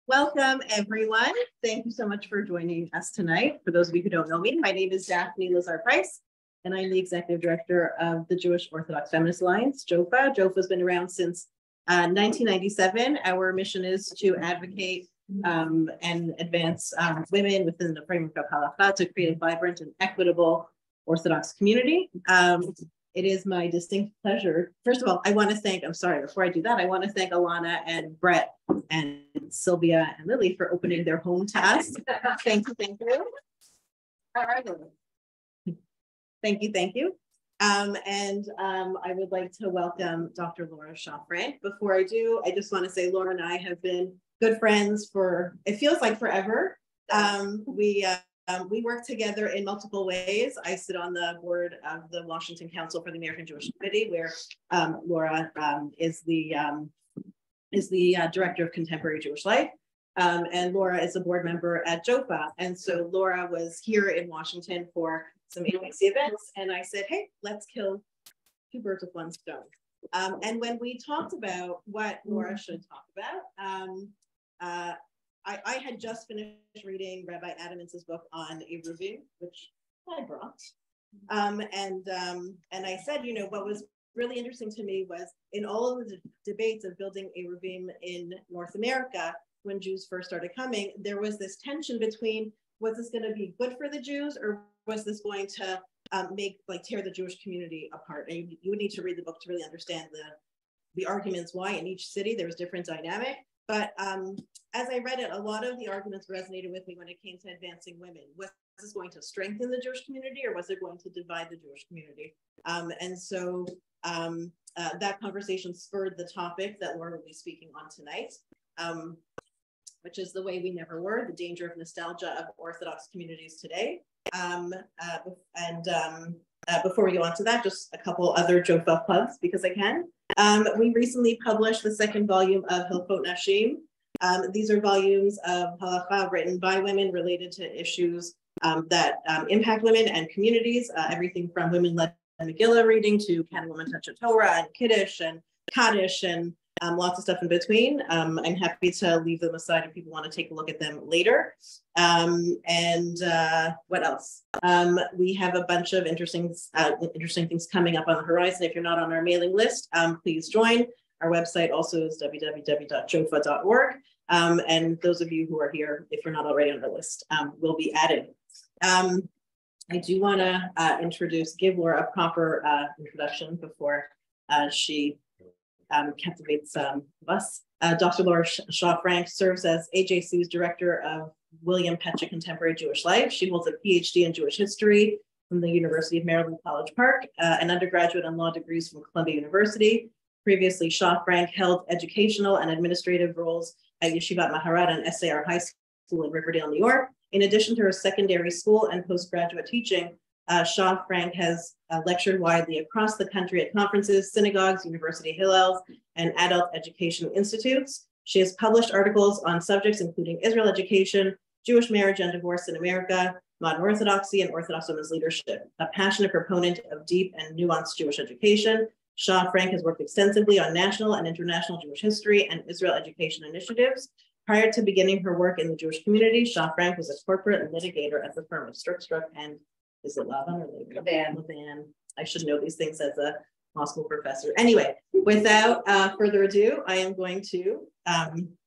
Welcome, everyone. Thank you so much for joining us tonight. For those of you who don't know me, my name is Daphne Lazar-Price, and I'm the Executive Director of the Jewish Orthodox Feminist Alliance, JOFA. JOFA has been around since 1997. Our mission is to advocate and advance women within the framework of halakha to create a vibrant and equitable Orthodox community. It is my distinct pleasure. First of all, I want to thank, before I do that, I want to thank Alana and Brett and Sylvia and Lily for opening their home to us. Thank you. How are they? Thank you. I would like to welcome Dr. Laura Shaw-Frank. Before I do, I just want to say Laura and I have been good friends for, it feels like forever. We work together in multiple ways. I sit on the board of the Washington Council for the American Jewish Committee, where Laura is the Director of Contemporary Jewish Life. And Laura is a board member at JOFA. And so Laura was here in Washington for some APC events. And I said, hey, let's kill two birds with one stone. And when we talked about what Laura should talk about, I had just finished reading Rabbi Adamins's book on Eruvin, which I brought. And I said, you know, what was really interesting to me was in all of the debates of building Eruvin in North America, when Jews first started coming, there was this tension between, was this going to be good for the Jews, or was this going to tear the Jewish community apart? And you would need to read the book to really understand the arguments why in each city there was different dynamic. But as I read it, a lot of the arguments resonated with me when it came to advancing women. Was this going to strengthen the Jewish community, or was it going to divide the Jewish community? And so that conversation spurred the topic that Laura will be speaking on tonight, which is the way we never were, the danger of nostalgia of Orthodox communities today. Before we go on to that, just a couple other JOFA plugs, because I can. We recently published the second volume of Hilchot Nashim. These are volumes of halakha written by women related to issues that impact women and communities, everything from women-led Megillah reading to Can a Woman Touch a Torah and Kiddush and Kaddish and lots of stuff in between. I'm happy to leave them aside if people want to take a look at them later. What else? We have a bunch of interesting things coming up on the horizon. If you're not on our mailing list, please join. Our website also is www.jofa.org. And those of you who are here, if you're not already on the list, will be added. I do want to give Laura a proper introduction before she captivates us. Dr. Laura Shaw-Frank serves as AJC's Director of William Petcha Contemporary Jewish Life. She holds a PhD in Jewish History from the University of Maryland College Park, an undergraduate and law degrees from Columbia University. Previously, Shaw-Frank held educational and administrative roles at Yeshivat Maharat and SAR High School in Riverdale, New York. In addition to her secondary school and postgraduate teaching, Shaw-Frank has lectured widely across the country at conferences, synagogues, University Hillels, and adult education institutes. She has published articles on subjects including Israel education, Jewish marriage and divorce in America, modern Orthodoxy, and Orthodox women's leadership. A passionate proponent of deep and nuanced Jewish education, Shaw-Frank has worked extensively on national and international Jewish history and Israel education initiatives. Prior to beginning her work in the Jewish community, Shaw-Frank was a corporate litigator at the firm of Struck and is it Lavan or Levan? I should know these things as a law school professor. Anyway, without further ado, I am going to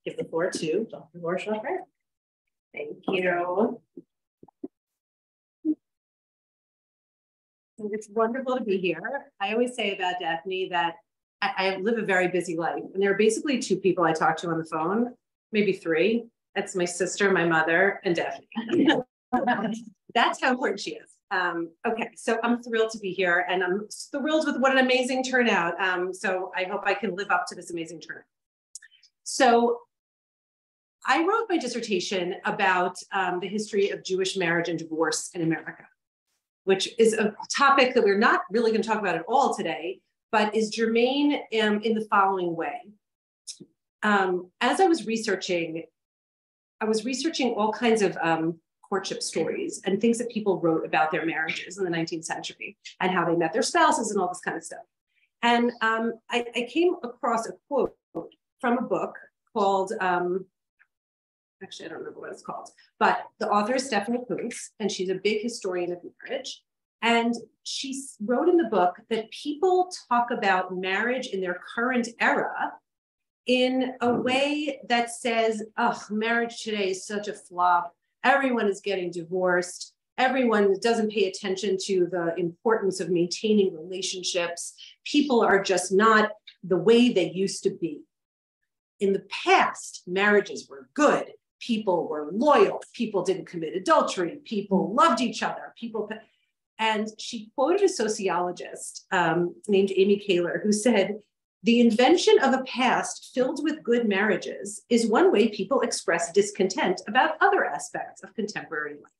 give the floor to Dr. Laura Shaw-Frank. Thank you. It's wonderful to be here. I always say about Daphne that I live a very busy life, and there are basically two people I talk to on the phone, maybe three. That's my sister, my mother, and Daphne. That's how important she is. Okay, so I'm thrilled to be here, and I'm thrilled with what an amazing turnout. So I hope I can live up to this amazing turnout. So I wrote my dissertation about the history of Jewish marriage and divorce in America, which is a topic that we're not really going to talk about at all today, but is germane in the following way. As I was researching all kinds of courtship stories and things that people wrote about their marriages in the 19th century and how they met their spouses and all this kind of stuff. And I came across a quote from a book called Actually, I don't remember what it's called, but the author is Stephanie Kuntz, and she's a big historian of marriage. And she wrote in the book that people talk about marriage in their current era in a way that says, oh, marriage today is such a flop. Everyone is getting divorced. Everyone doesn't pay attention to the importance of maintaining relationships. People are just not the way they used to be. In the past, marriages were good. People were loyal. People didn't commit adultery. People loved each other. And she quoted a sociologist named Amy Kaler, who said, the invention of a past filled with good marriages is one way people express discontent about other aspects of contemporary life.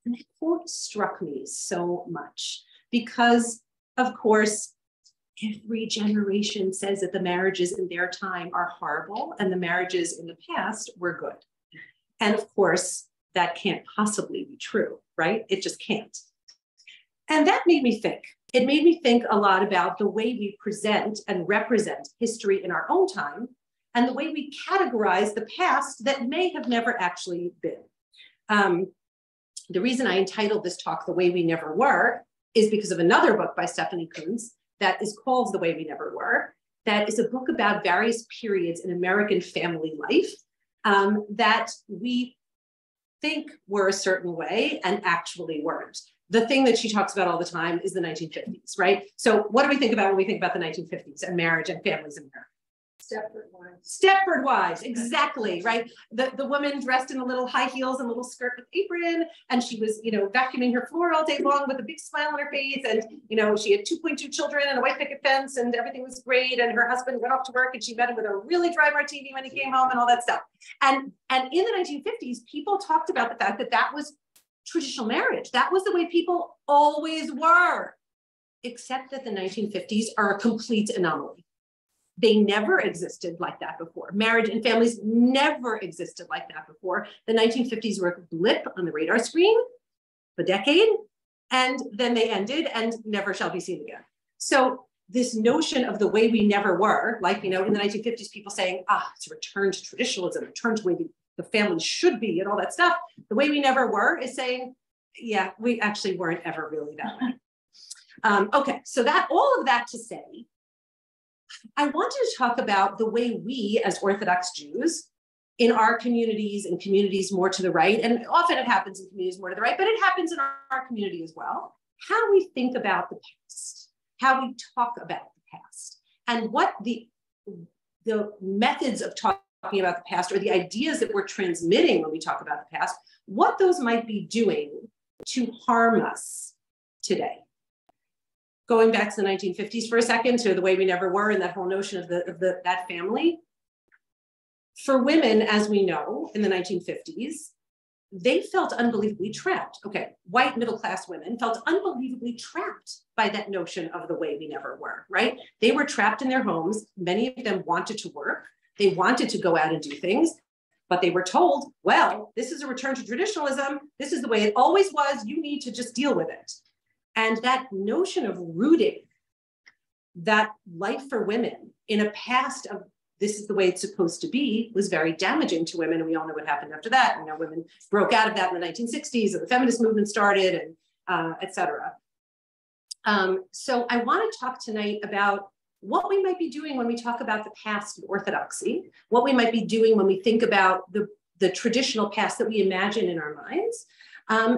And that quote struck me so much because, of course, every generation says that the marriages in their time are horrible and the marriages in the past were good. And of course, that can't possibly be true, right? It just can't. And that made me think. It made me think a lot about the way we present and represent history in our own time and the way we categorize the past that may have never actually been. The reason I entitled this talk The Way We Never Were is because of another book by Stephanie Kuntz that is called The Way We Never Were, that is a book about various periods in American family life that we think were a certain way and actually weren't. The thing that she talks about all the time is the 1950s, right? So what do we think about when we think about the 1950s and marriage and families in America? Stepford wives. Stepford wives, exactly, right? The woman dressed in a little high heels and a little skirt with apron, and she was, vacuuming her floor all day long with a big smile on her face, and, she had 2.2 children and a white picket fence, and everything was great, and her husband went off to work, and she met him with a really dry martini when he came home and all that stuff. And in the 1950s, people talked about the fact that that was traditional marriage. That was the way people always were, except that the 1950s are a complete anomaly. They never existed like that before. Marriage and families never existed like that before. The 1950s were a blip on the radar screen, a decade, and then they ended and never shall be seen again. So this notion of the way we never were, like, in the 1950s, people saying, it's a return to traditionalism, return to the way the family should be and all that stuff. The way we never were is saying, yeah, we actually weren't ever really that way. Okay, so that all of that to say, I wanted to talk about the way we as Orthodox Jews in our communities and communities more to the right, and often it happens in communities more to the right, but it happens in our community as well, how we think about the past, how we talk about the past, and what the methods of talking about the past or the ideas that we're transmitting when we talk about the past, what those might be doing to harm us today. Going back to the 1950s for a second, to the way we never were and that whole notion of that family. For women, as we know, in the 1950s, they felt unbelievably trapped. Okay, white middle-class women felt unbelievably trapped by that notion of the way we never were, right? They were trapped in their homes. Many of them wanted to work. They wanted to go out and do things, but they were told, well, this is a return to traditionalism. This is the way it always was. You need to just deal with it. And that notion of rooting that life for women in a past of this is the way it's supposed to be was very damaging to women. And we all know what happened after that. Women broke out of that in the 1960s and the feminist movement started and et cetera. So I want to talk tonight about what we might be doing when we talk about the past of Orthodoxy, what we might be doing when we think about the traditional past that we imagine in our minds,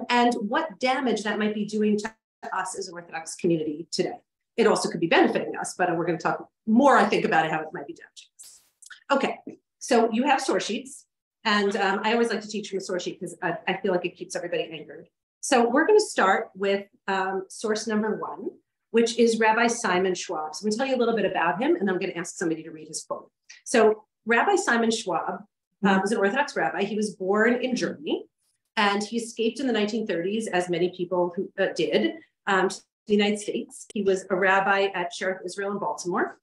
and what damage that might be doing to us as an Orthodox community today. It also could be benefiting us, but we're going to talk more, I think, about how it might be damaging us. Okay, so you have source sheets, and I always like to teach from a source sheet because I feel like it keeps everybody anchored. So we're going to start with source number 1, which is Rabbi Simon Schwab. So I'm going to tell you a little bit about him, and then I'm going to ask somebody to read his quote. So Rabbi Simon Schwab was an Orthodox rabbi. He was born in Germany, and he escaped in the 1930s, as many people who did, to the United States. He was a rabbi at Sheriff Israel in Baltimore.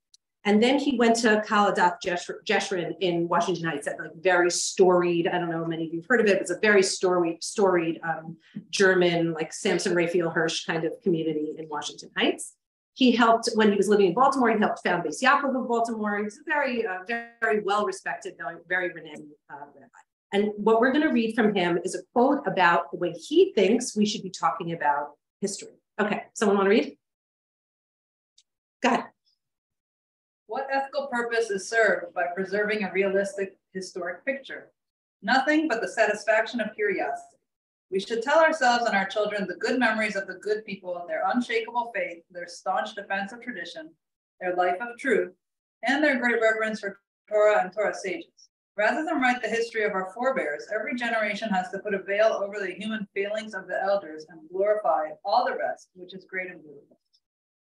And then he went to Kaladat Jeshurun in Washington Heights, that very storied, I don't know how many of you have heard of it, but it's a very storied German, like Samson Raphael Hirsch kind of community in Washington Heights. He helped, when he was living in Baltimore, he helped found Beis Yaakov of Baltimore. He was a very, very well-respected, very renowned rabbi. And what we're going to read from him is a quote about the way he thinks we should be talking about history. Okay, someone want to read? Go ahead. What ethical purpose is served by preserving a realistic historic picture? Nothing but the satisfaction of curiosity. We should tell ourselves and our children the good memories of the good people, their unshakable faith, their staunch defense of tradition, their life of truth, and their great reverence for Torah and Torah sages. Rather than write the history of our forebears, every generation has to put a veil over the human failings of the elders and glorify all the rest, which is great and beautiful.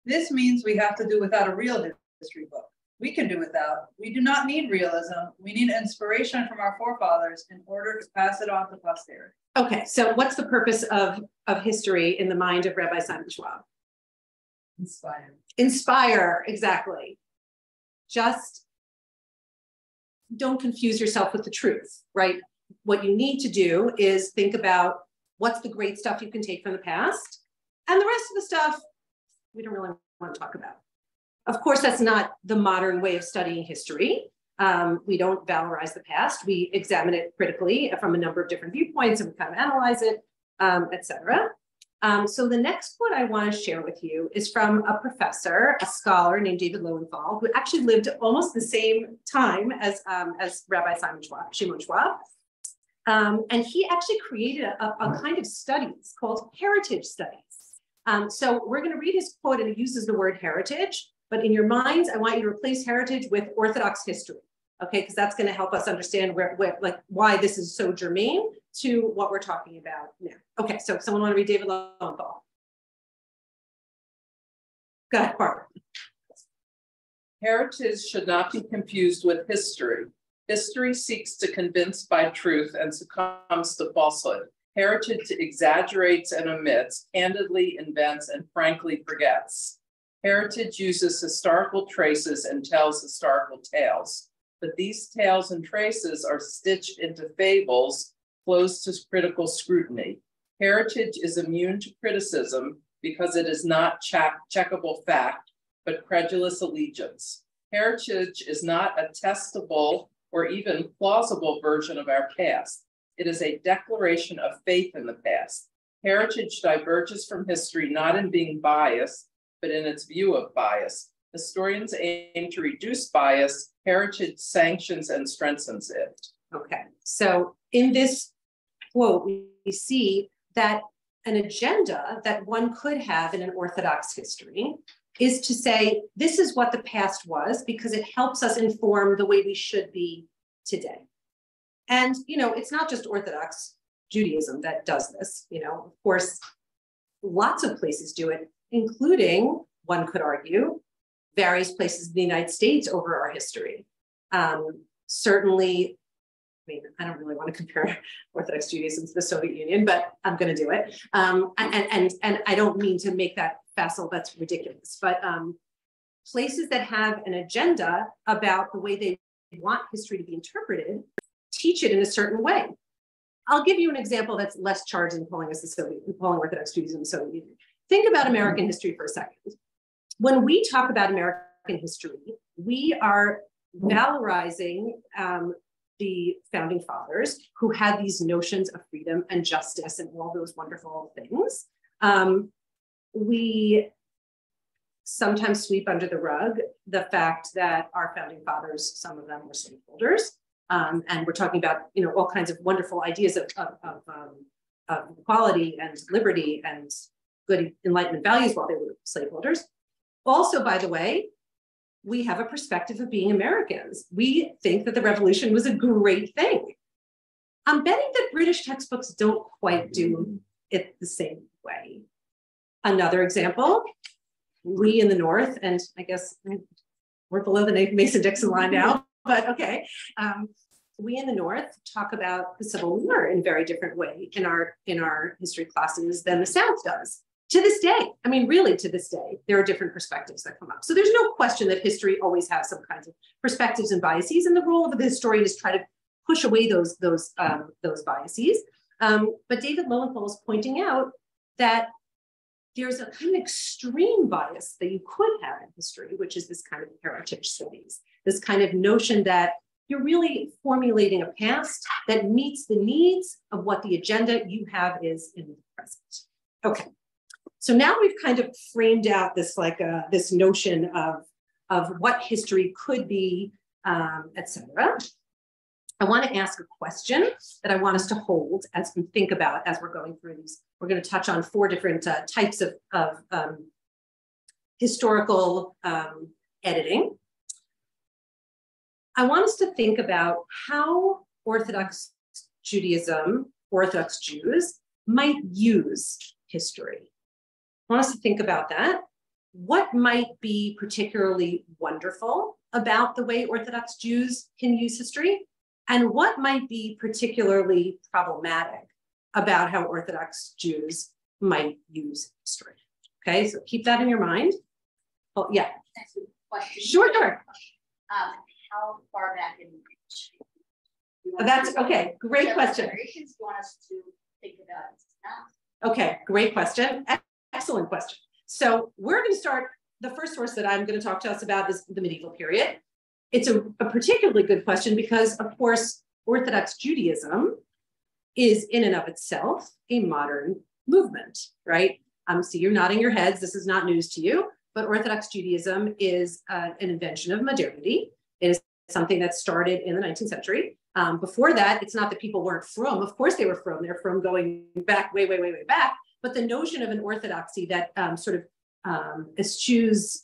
This means we have to do without a real history book. We can do without. We do not need realism. We need inspiration from our forefathers in order to pass it on to posterity. Okay, so what's the purpose of history in the mind of Rabbi Simon Schwab? Inspire. Inspire, exactly. Just don't confuse yourself with the truth, right? What you need to do is think about what's the great stuff you can take from the past, and the rest of the stuff we don't really want to talk about. Of course, that's not the modern way of studying history. We don't valorize the past. We examine it critically from a number of different viewpoints, and we kind of analyze it, etc. So the next quote I want to share with you is from a professor, a scholar named David Lowenthal, who actually lived almost the same time as Rabbi Shimon Schwab. And he actually created a kind of studies called heritage studies. So we're going to read his quote, and he uses the word heritage. But in your minds, I want you to replace heritage with Orthodox history, okay? Because that's going to help us understand why this is so germane to what we're talking about now. Okay, so someone want to read David Lowenthal? Go ahead, Barbara. Heritage should not be confused with history. History seeks to convince by truth and succumbs to falsehood. Heritage exaggerates and omits, candidly invents, and frankly forgets. Heritage uses historical traces and tells historical tales, but these tales and traces are stitched into fables closed to critical scrutiny. Heritage is immune to criticism because it is not checkable fact, but credulous allegiance. Heritage is not a testable or even plausible version of our past. It is a declaration of faith in the past. Heritage diverges from history not in being biased, but in its view of bias. Historians aim to reduce bias. Heritage sanctions and strengthens it. Okay, so in this quote, we see that an agenda that one could have in an Orthodox history is to say, this is what the past was, because it helps us inform the way we should be today. And, it's not just Orthodox Judaism that does this. Of course, lots of places do it, including, one could argue, various places in the United States over our history. Certainly, I don't really want to compare Orthodox Judaism to the Soviet Union, but I'm going to do it. And I don't mean to make that facile, that's ridiculous. But places that have an agenda about the way they want history to be interpreted teach it in a certain way. I'll give you an example that's less charged in calling Orthodox Judaism the Soviet Union. Think about American history for a second. When we talk about American history, we are valorizing the founding fathers who had these notions of freedom and justice and all those wonderful things. We sometimes sweep under the rug the fact that our founding fathers, some of them were slaveholders. And we're talking about, all kinds of wonderful ideas of equality and liberty and good Enlightenment values while they were slaveholders. Also, by the way, we have a perspective of being Americans. We think that the revolution was a great thing. I'm betting that British textbooks don't quite do it the same way. Another example, we in the North, and I guess we're below the Mason-Dixon line now, but okay. We in the North talk about the Civil War in a very different way in our history classes than the South does. To this day, really to this day, there are different perspectives that come up. So there's no question that history always has some kinds of perspectives and biases, and the role of the historian is try to push away those biases. But David Lowenthal is pointing out that there's a kind of extreme bias that you could have in history, which is this kind of heritage studies, this kind of notion that you're really formulating a past that meets the needs of what the agenda you have is in the present. Okay, so now we've kind of framed out this this notion of what history could be, etc. I want to ask a question that I want us to hold as we think about as we're going through these. We're going to touch on 4 different types of historical editing. I want us to think about how Orthodox Judaism, Orthodox Jews might use history. I want us to think about that. What might be particularly wonderful about the way Orthodox Jews can use history? And what might be particularly problematic about how Orthodox Jews might use history? Okay, so keep that in your mind. Oh, yeah. Sure. How far back in history? That's okay. Great question. You want us to think about it? Okay, great question. Excellent question. So we're going to start. The first source that I'm going to talk to us about is the medieval period. It's a particularly good question because, of course, Orthodox Judaism is in and of itself a modern movement, right? So you're nodding your heads. This is not news to you, but Orthodox Judaism is an invention of modernity. It is something that started in the 19th century. Before that, it's not that people weren't frum. Of course they were frum. They're frum going back way back. But the notion of an orthodoxy that sort of eschews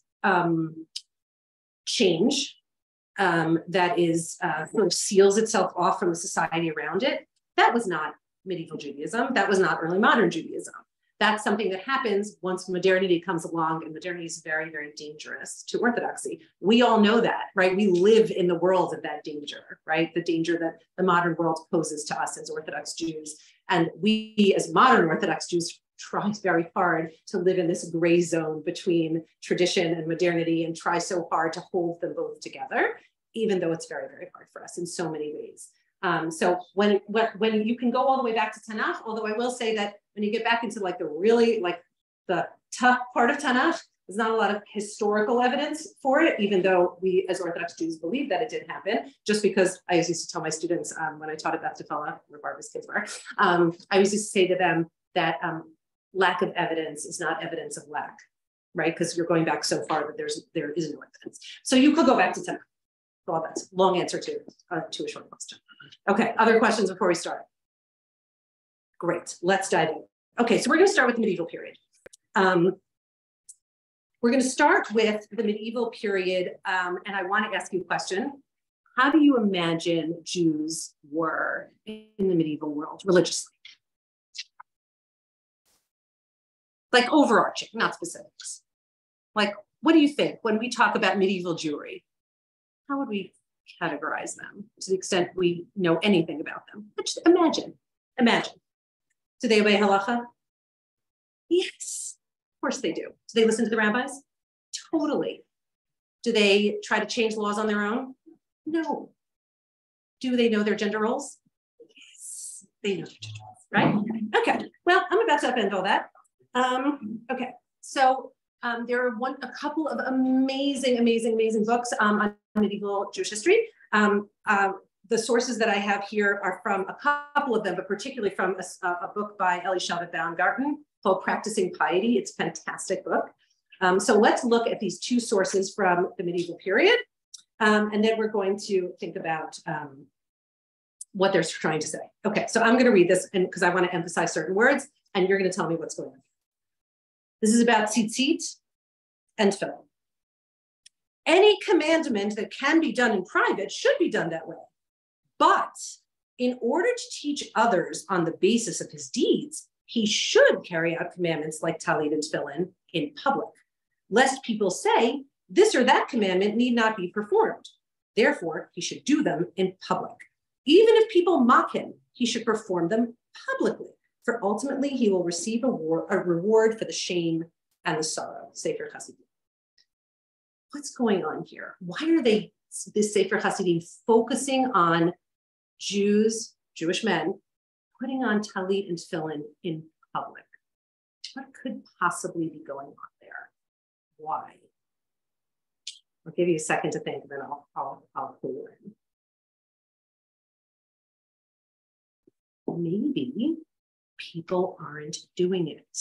change, that is sort of seals itself off from the society around it, that was not medieval Judaism. That was not early modern Judaism. That's something that happens once modernity comes along, and modernity is very, very dangerous to orthodoxy. We all know that, right? We live in the world of that danger, right? The danger that the modern world poses to us as Orthodox Jews. And we as modern Orthodox Jews try very hard to live in this gray zone between tradition and modernity and try so hard to hold them both together, even though it's very, very hard for us in so many ways. So when you can go all the way back to Tanakh, although I will say that when you get back into like the really like the tough part of Tanakh, there's not a lot of historical evidence for it, even though we as Orthodox Jews believe that it did happen, just because I used to tell my students when I taught at Beth Tefillah, where Barbara's kids were, I used to say to them that lack of evidence is not evidence of lack, right? Because you're going back so far that there is no evidence. So you could go back to Tanakh. Well, that's a long answer to a short question. Okay, other questions before we start? Great, let's dive in. Okay, so we're going to start with the medieval period. We're going to start with the medieval period, and I want to ask you a question. How do you imagine Jews were in the medieval world religiously? Like overarching, not specifics. Like, what do you think when we talk about medieval Jewry? How would we categorize them to the extent we know anything about them? But just imagine. Do they obey halacha? Yes, of course they do. Do they listen to the rabbis? Totally. Do they try to change laws on their own? No. Do they know their gender roles? Yes, they know their gender roles, right? Okay, well, I'm about to upend all that. Okay, so there are a couple of amazing books on medieval Jewish history. The sources that I have here are from a couple of them, but particularly from a book by Elisha Baumgarten called Practicing Piety. It's a fantastic book. So let's look at these 2 sources from the medieval period, and then we're going to think about what they're trying to say. Okay, so I'm going to read this because I want to emphasize certain words, and you're going to tell me what's going on. This is about tzitzit and tefillin. Any commandment that can be done in private should be done that way. But in order to teach others on the basis of his deeds, he should carry out commandments like talit and tefillin in public, lest people say this or that commandment need not be performed. Therefore, he should do them in public. Even if people mock him, he should perform them publicly, for ultimately he will receive a reward for the shame and the sorrow. Sefer Hasidim. What's going on here? Why are this Sefer Hasidim focusing on Jews, Jewish men, putting on talit and tefillin in public? What could possibly be going on there? Why? I'll give you a second to think, and then I'll clue you in. maybe people aren't doing it.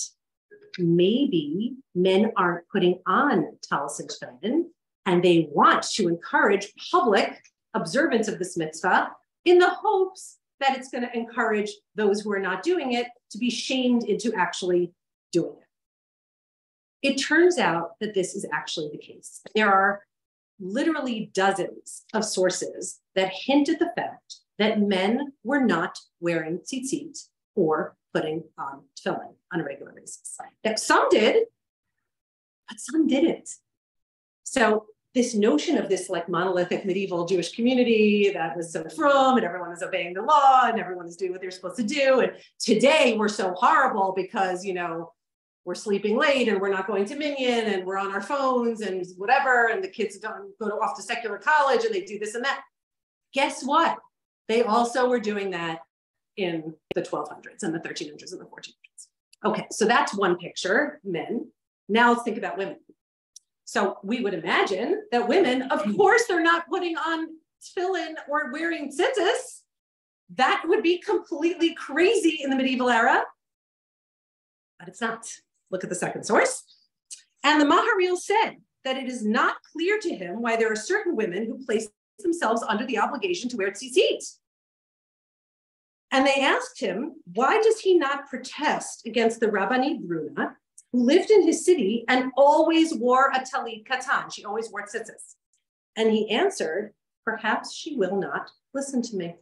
Maybe men aren't putting on talis and tefillin, and they want to encourage public observance of this mitzvah in the hopes that it's going to encourage those who are not doing it to be shamed into actually doing it. It turns out that this is actually the case. There are literally dozens of sources that hint at the fact that men were not wearing tzitzit or putting on tefillin on a regular basis. That some did, but some didn't. So this notion of this like monolithic medieval Jewish community that was so frum and everyone is obeying the law and everyone is doing what they're supposed to do. And today we're so horrible because, you know, we're sleeping late and we're not going to Minyan and we're on our phones and whatever. And the kids don't go off to secular college and they do this and that. Guess what? They also were doing that in the 1200s and the 1300s and the 1400s. Okay, so that's one picture, men. Now let's think about women. So we would imagine that women, of course, they're not putting on tefillin or wearing tzitzis. That would be completely crazy in the medieval era, but it's not. Look at the second source. And the Maharil said that it is not clear to him why there are certain women who place themselves under the obligation to wear tzitzit. And they asked him, why does he not protest against the Rabbanit Bruna, who lived in his city and always wore a talit katan? She always wore tzitzis. And he answered, perhaps she will not listen to me.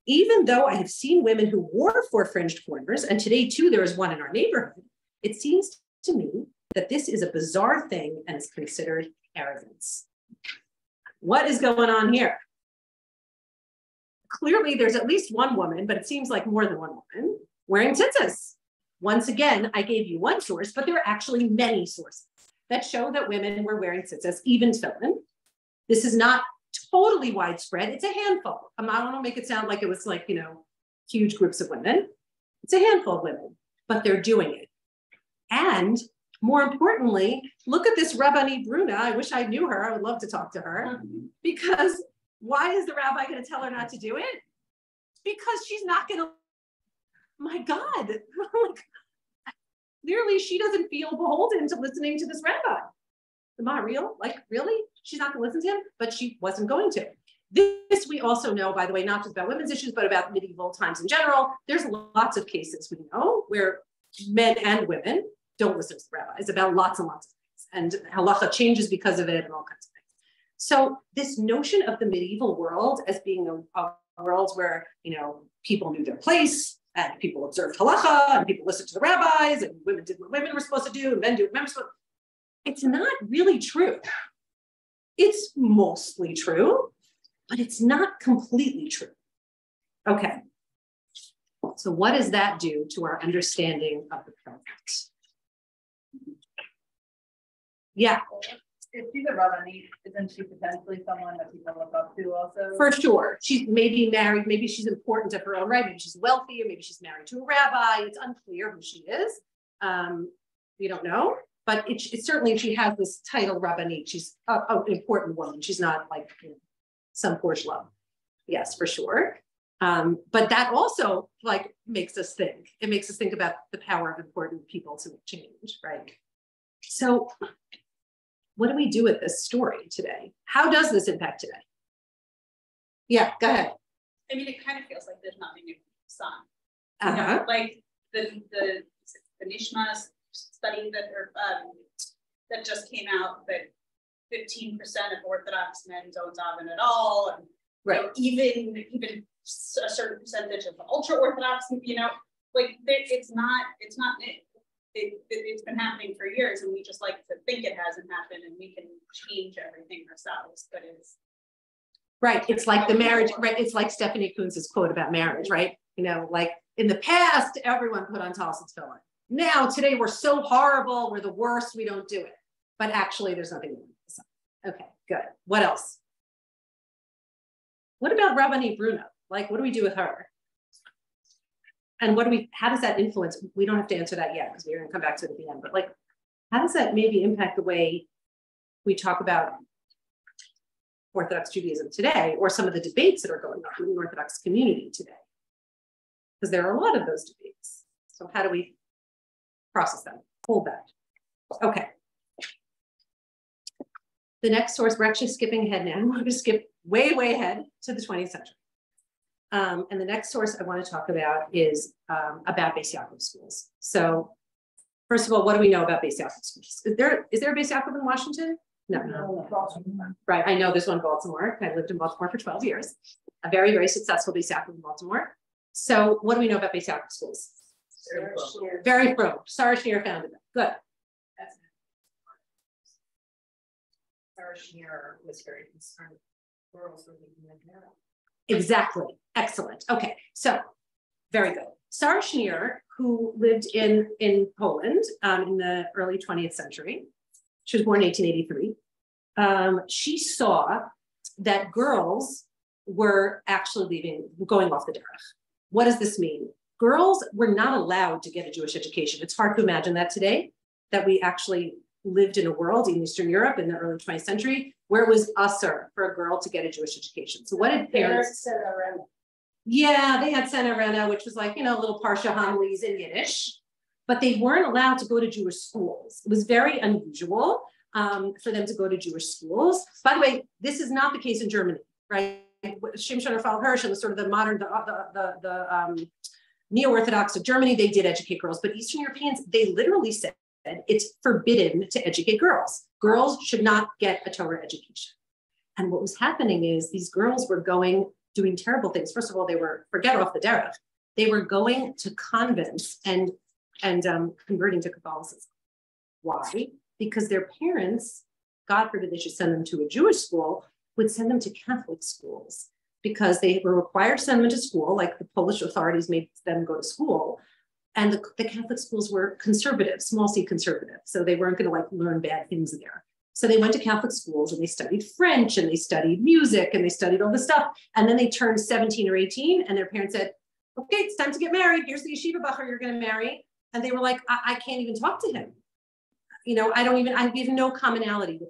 Even though I have seen women who wore 4 fringed corners, and today too there is one in our neighborhood, it seems to me that this is a bizarre thing and is considered arrogance. What is going on here? Clearly there's at least one woman, but it seems like more than one woman wearing tzitzis. Once again, I gave you one source, but there are actually many sources that show that women were wearing tzitzis, even tefillin. This is not totally widespread. It's a handful. I don't want to make it sound like it was like, you know, huge groups of women. It's a handful of women, but they're doing it. And more importantly, look at this Rabbanit Bruna. I wish I knew her. I would love to talk to her. Because why is the rabbi going to tell her not to do it? Because she's not going to, my God, clearly she doesn't feel beholden to listening to this rabbi. Am I real? Like, really? She's not going to listen to him, but she wasn't going to. This we also know, by the way, not just about women's issues, but about medieval times in general. There's lots of cases we know where men and women don't listen to the rabbis about lots and lots of things, and halacha changes because of it and all kinds of things. So this notion of the medieval world as being a world where, you know, people knew their place and people observed halacha and people listened to the rabbis and women did what women were supposed to do and men did what men were supposed to do. It's not really true. It's mostly true, but it's not completely true. Okay. So what does that do to our understanding of the project? Yeah. If she's a Rabbanit, isn't she potentially someone that people look up to also? For sure. She's maybe married, maybe she's important to her own right, maybe she's wealthy, or maybe she's married to a rabbi. It's unclear who she is. We don't know, but it's certainly, she has this title Rabbanit. She's an important woman. She's not like, you know, some poor schlub. Yes, for sure. But that also like makes us think. It makes us think about the power of important people to make change, right? So what do we do with this story today? How does this impact today? Yeah, go ahead. I mean, it kind of feels like there's nothing new from the sun. Uh-huh. You know, like the Nishma study that just came out that 15% of Orthodox men don't daven at all, and right. You know, even a certain percentage of ultra Orthodox, you know, like it's not new. It's been happening for years, and we just like to think it hasn't happened and we can change everything ourselves, but it's right. It's like the marriage, right? It's like Stephanie Kunz's quote about marriage, right? You know, like in the past, everyone put on talis and tefillin. Now, today, we're so horrible, we're the worst, we don't do it. But actually, there's nothing new. Okay, good. What else? What about Rabbanit Bruna? Like, what do we do with her? And how does that influence? We don't have to answer that yet because we're going to come back to it at the end. But like, how does that maybe impact the way we talk about Orthodox Judaism today, or some of the debates that are going on in the Orthodox community today? because there are a lot of those debates. So how do we process them? Hold that. Okay. The next source, we're actually skipping ahead now. We're going to skip way, way ahead to the 20th century. And the next source I want to talk about is about Beis Yaakov schools. So first of all, what do we know about Beis Yaakov schools? Is there a Beis Yaakov in Washington? No. Right, I know there's one in Baltimore. I lived in Baltimore for 12 years. A very, very successful Beis Yaakov in Baltimore. So what do we know about Beis Yaakov schools? Very pro. Sarah Schneer founded them. Good. Sarah Schneer was very concerned. Girls were leaving like that. Exactly. Excellent. Okay. So very good. Sarah Schneer, who lived in Poland in the early 20th century, she was born in 1883. She saw that girls were actually going off the derech. What does this mean? Girls were not allowed to get a Jewish education. It's hard to imagine that today, that we actually lived in a world in Eastern Europe in the early 20th century where it was usher for a girl to get a Jewish education. So what did parents? Yeah, they had Sena Rena, which was like, little Parsha homilies in Yiddish, but they weren't allowed to go to Jewish schools. It was very unusual for them to go to Jewish schools. By the way, this is not the case in Germany, right? Shimshon Raphael Hirsch and sort of the modern, the neo-Orthodox of Germany, they did educate girls, but Eastern Europeans, they literally said it's forbidden to educate girls. Girls should not get a Torah education. And what was happening is these girls were doing terrible things. First of all, they were, forget off the derech, they were going to convents and converting to Catholicism. Why? Because their parents, God forbid they should send them to a Jewish school, would send them to Catholic schools because they were required to send them to school, like the Polish authorities made them go to school. And the Catholic schools were conservative, small c conservative. So they weren't going to learn bad things there. So they went to Catholic schools and they studied French and they studied music and they studied all this stuff. And then they turned 17 or 18 and their parents said, okay, it's time to get married. Here's the yeshiva bacher you're going to marry. And they were like, I can't even talk to him. I have no commonality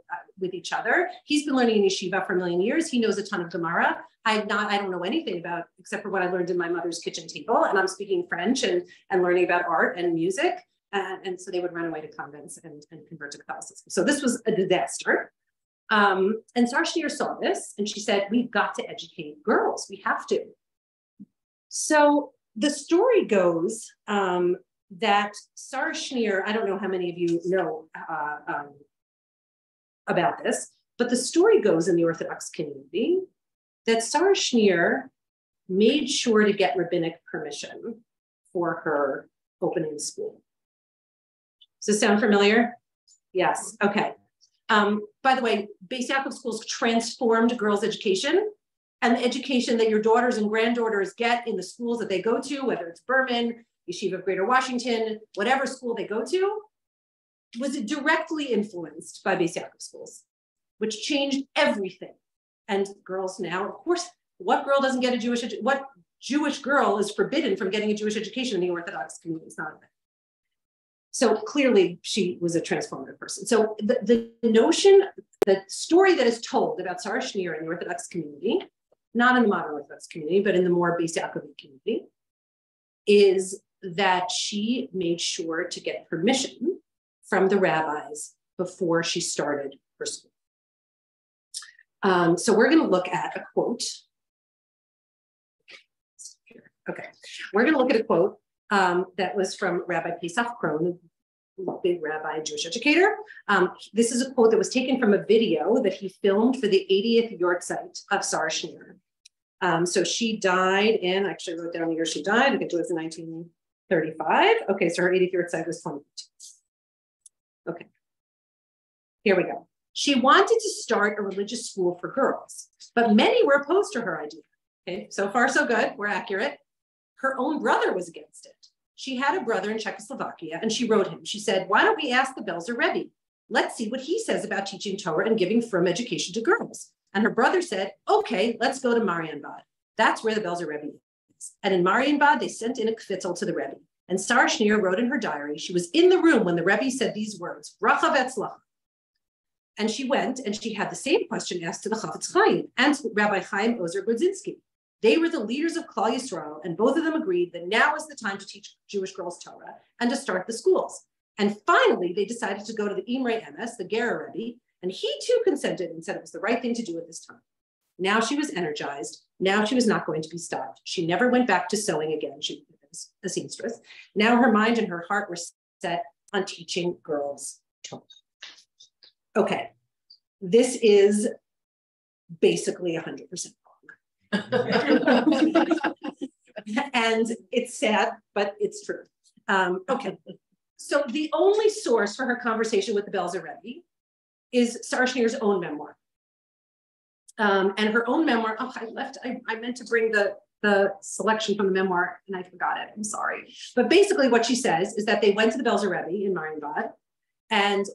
with each other. He's been learning in yeshiva for a million years. He knows a ton of Gemara. I don't know anything about, except for what I learned in my mother's kitchen table. And I'm speaking French and learning about art and music. And so they would run away to convents and convert to Catholicism. So this was a disaster. And Sarah Schneer saw this and she said, we've got to educate girls. We have to. So the story goes that Sarah Schneer, I don't know how many of you know about this, but the story goes in the Orthodox community that Sarah Schneer made sure to get rabbinic permission for her opening school. Does this sound familiar? Yes, okay. By the way, Beis Yaakov schools transformed girls' education, and the education that your daughters and granddaughters get in the schools that they go to, whether it's Berman, Yeshiva of Greater Washington, whatever school they go to, was directly influenced by Beis Yaakov schools, which changed everything. And girls now, of course, what girl doesn't get a what Jewish girl is forbidden from getting a Jewish education in the Orthodox community? It's not a thing. So clearly she was a transformative person. So the notion, the story that is told about Sarah Schneer in the Orthodox community, not in the modern Orthodox community, but in the more Beis Yaakov community, is that she made sure to get permission from the rabbis before she started her school. So we're going to look at a quote. Okay, we're going to look at a quote that was from Rabbi Pesach Krohn, big rabbi, Jewish educator. This is a quote that was taken from a video that he filmed for the 80th yortzeit of Sarah Schneer. So she died in, I actually wrote down the year she died, I think it was in 1935. Okay, so her 80th yortzeit was 22. Okay, here we go. She wanted to start a religious school for girls, but many were opposed to her idea. Okay, so far so good, we're accurate. Her own brother was against it. She had a brother in Czechoslovakia and she wrote him. She said, why don't we ask the Belzer Rebbe? Let's see what he says about teaching Torah and giving firm education to girls. And her brother said, okay, let's go to Marienbad. That's where the Belzer Rebbe is. And in Marienbad, they sent in a kvittel to the Rebbe. And Sarah Schneer wrote in her diary, she was in the room when the Rebbe said these words, bracha v'etzlacha. And she went and she had the same question asked to the Chafetz Chaim and to Rabbi Chaim Ozer Grodzinski. They were the leaders of Klal Yisrael, and both of them agreed that now is the time to teach Jewish girls Torah and to start the schools. And finally, they decided to go to the Imrei Emes, the Gera Rebbe, and he too consented and said it was the right thing to do at this time. Now she was energized. Now she was not going to be stopped. She never went back to sewing again. She was a seamstress. Now her mind and her heart were set on teaching girls Torah. Okay, this is basically 100% wrong. And it's sad, but it's true. Okay, so the only source for her conversation with the Belzer Rebbe is Sarah Schneer's own memoir. And her own memoir, oh, I meant to bring the selection from the memoir and I forgot it, I'm sorry. But basically what she says is that they went to the Belzer Rebbe in Marienbad, and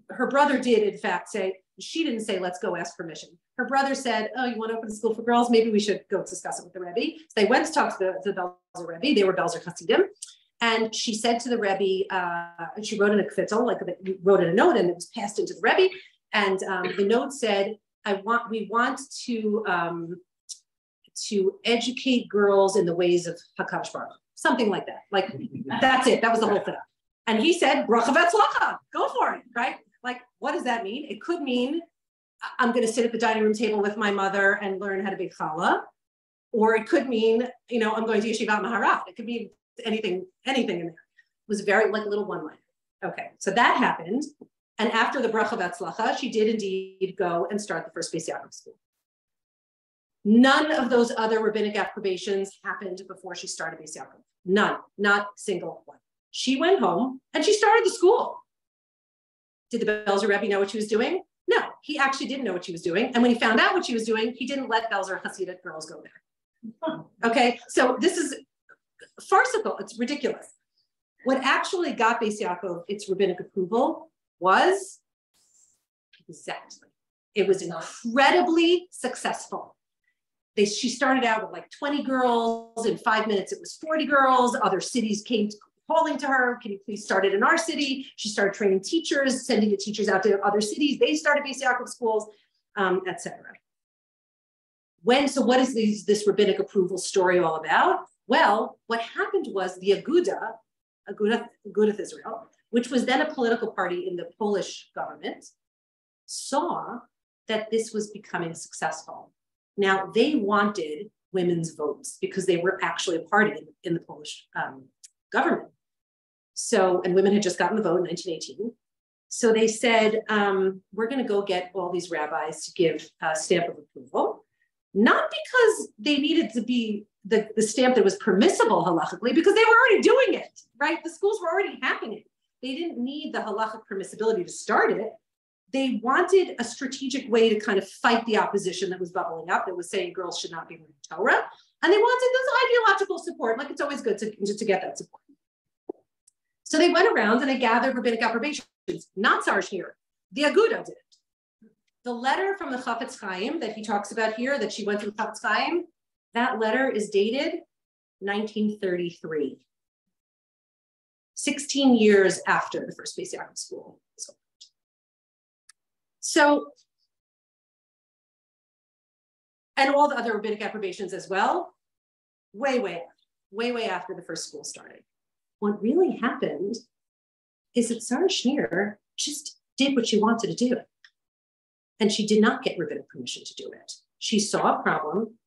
her brother did in fact say, she didn't say, let's go ask permission. Her brother said, oh, you want to open a school for girls? Maybe we should go discuss it with the Rebbe. So they went to talk to the Belzer Rebbe. They were Belzer Hasidim. And she said to the Rebbe, she wrote in a kvittel, like wrote in a note, and it was passed into the Rebbe. And the note said, we want to educate girls in the ways of HaKadosh Baruch Hu, something like that. Like, that's it. That was the whole thing. And he said, bracha v'atzlacha, go for it, right? Like, what does that mean? It could mean I'm going to sit at the dining room table with my mother and learn how to bake challah. Or it could mean, I'm going to Yeshivat Maharat. It could mean anything in there. It was very like a little one-liner. Okay, so that happened. And after the bracha v'atzlacha, she did indeed go and start the first Beis Yaakov school. None of those other rabbinic approbations happened before she started Beis Yaakov. None, not single one. She went home and she started the school. Did the Belzer Rebbe know what she was doing? No, he actually didn't know what she was doing. And when he found out what she was doing, he didn't let Belzer Hasidic girls go there. Okay, so this is farcical. It's ridiculous. What actually got Beis Yaakov its rabbinic approval was it was incredibly successful. She started out with like 20 girls. In 5 minutes, it was 40 girls. Other cities came calling to her, can you please start it in our city? She started training teachers, sending the teachers out to other cities. They started Beis Yaakov schools, etc. So what is this rabbinic approval story all about? Well, what happened was the Agudath Israel, which was then a political party in the Polish government, saw that this was becoming successful. Now, they wanted women's votes because they were actually a party in the Polish government. So, and women had just gotten the vote in 1918. So they said, we're going to go get all these rabbis to give a stamp of approval, not because they needed to be the stamp that was permissible halachically, because they were already doing it, right? The schools were already happening. They didn't need the halachic permissibility to start it. They wanted a strategic way to kind of fight the opposition that was bubbling up, that was saying girls should not be learning Torah. And they wanted this ideological support, like it's always good to get that support. So they went around and they gathered rabbinic approbations, not Sarah Schneer, the Aguda did it. The letter from the Chafetz Chaim that he talks about here, that she went to the Chafetz Chaim, that letter is dated 1933, 16 years after the first Beis Yaakov school. So, and all the other rabbinic approbations as well, way after the first school started. What really happened is that Sarah Schneer just did what she wanted to do. And she did not get rabbinic permission to do it. She saw a problem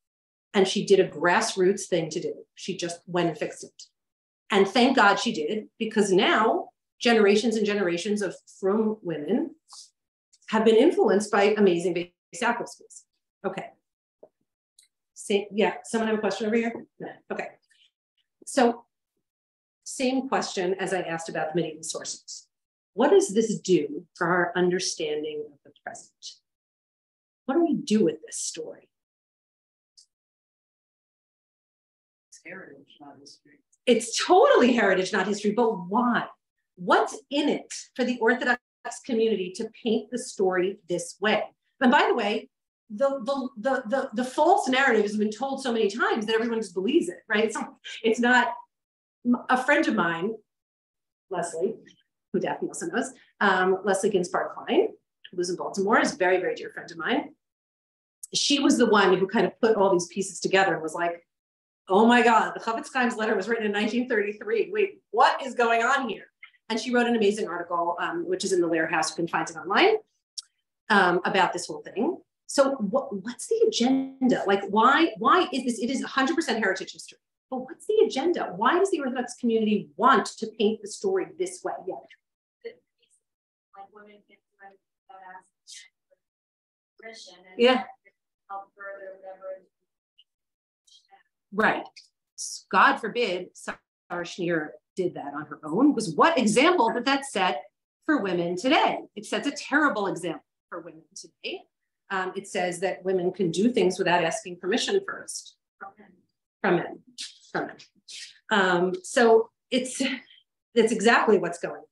and she did a grassroots thing to do. She just went and fixed it. And thank God she did, because now generations and generations of frum women have been influenced by amazing Beis Yaakov schools. Okay. Someone have a question over here? No. Okay. So same question as I asked about the medieval sources. What does this do for our understanding of the present? What do we do with this story? It's heritage, not history. It's totally heritage, not history, but why? What's in it for the Orthodox community to paint the story this way? And by the way, the false narrative has been told so many times that everyone just believes it, right? It's not. A friend of mine, Leslie, who Daphne also knows, Leslie Ginsburg Klein, who lives in Baltimore, is a very, very dear friend of mine. she was the one who kind of put all these pieces together and was like, oh my God, the Chavetz Chaim's letter was written in 1933. Wait, what is going on here? And she wrote an amazing article, which is in the Lair House. You can find it online, about this whole thing. So what's the agenda? Like, why is this? It is 100% heritage history. But what's the agenda? Why does the Orthodox community want to paint the story this way? Yeah. Like women get permission and help further whatever. Right. God forbid Sarah Schneer did that on her own, because what example did that set for women today? It sets a terrible example for women today. It says that women can do things without asking permission first from men. So that's exactly what's going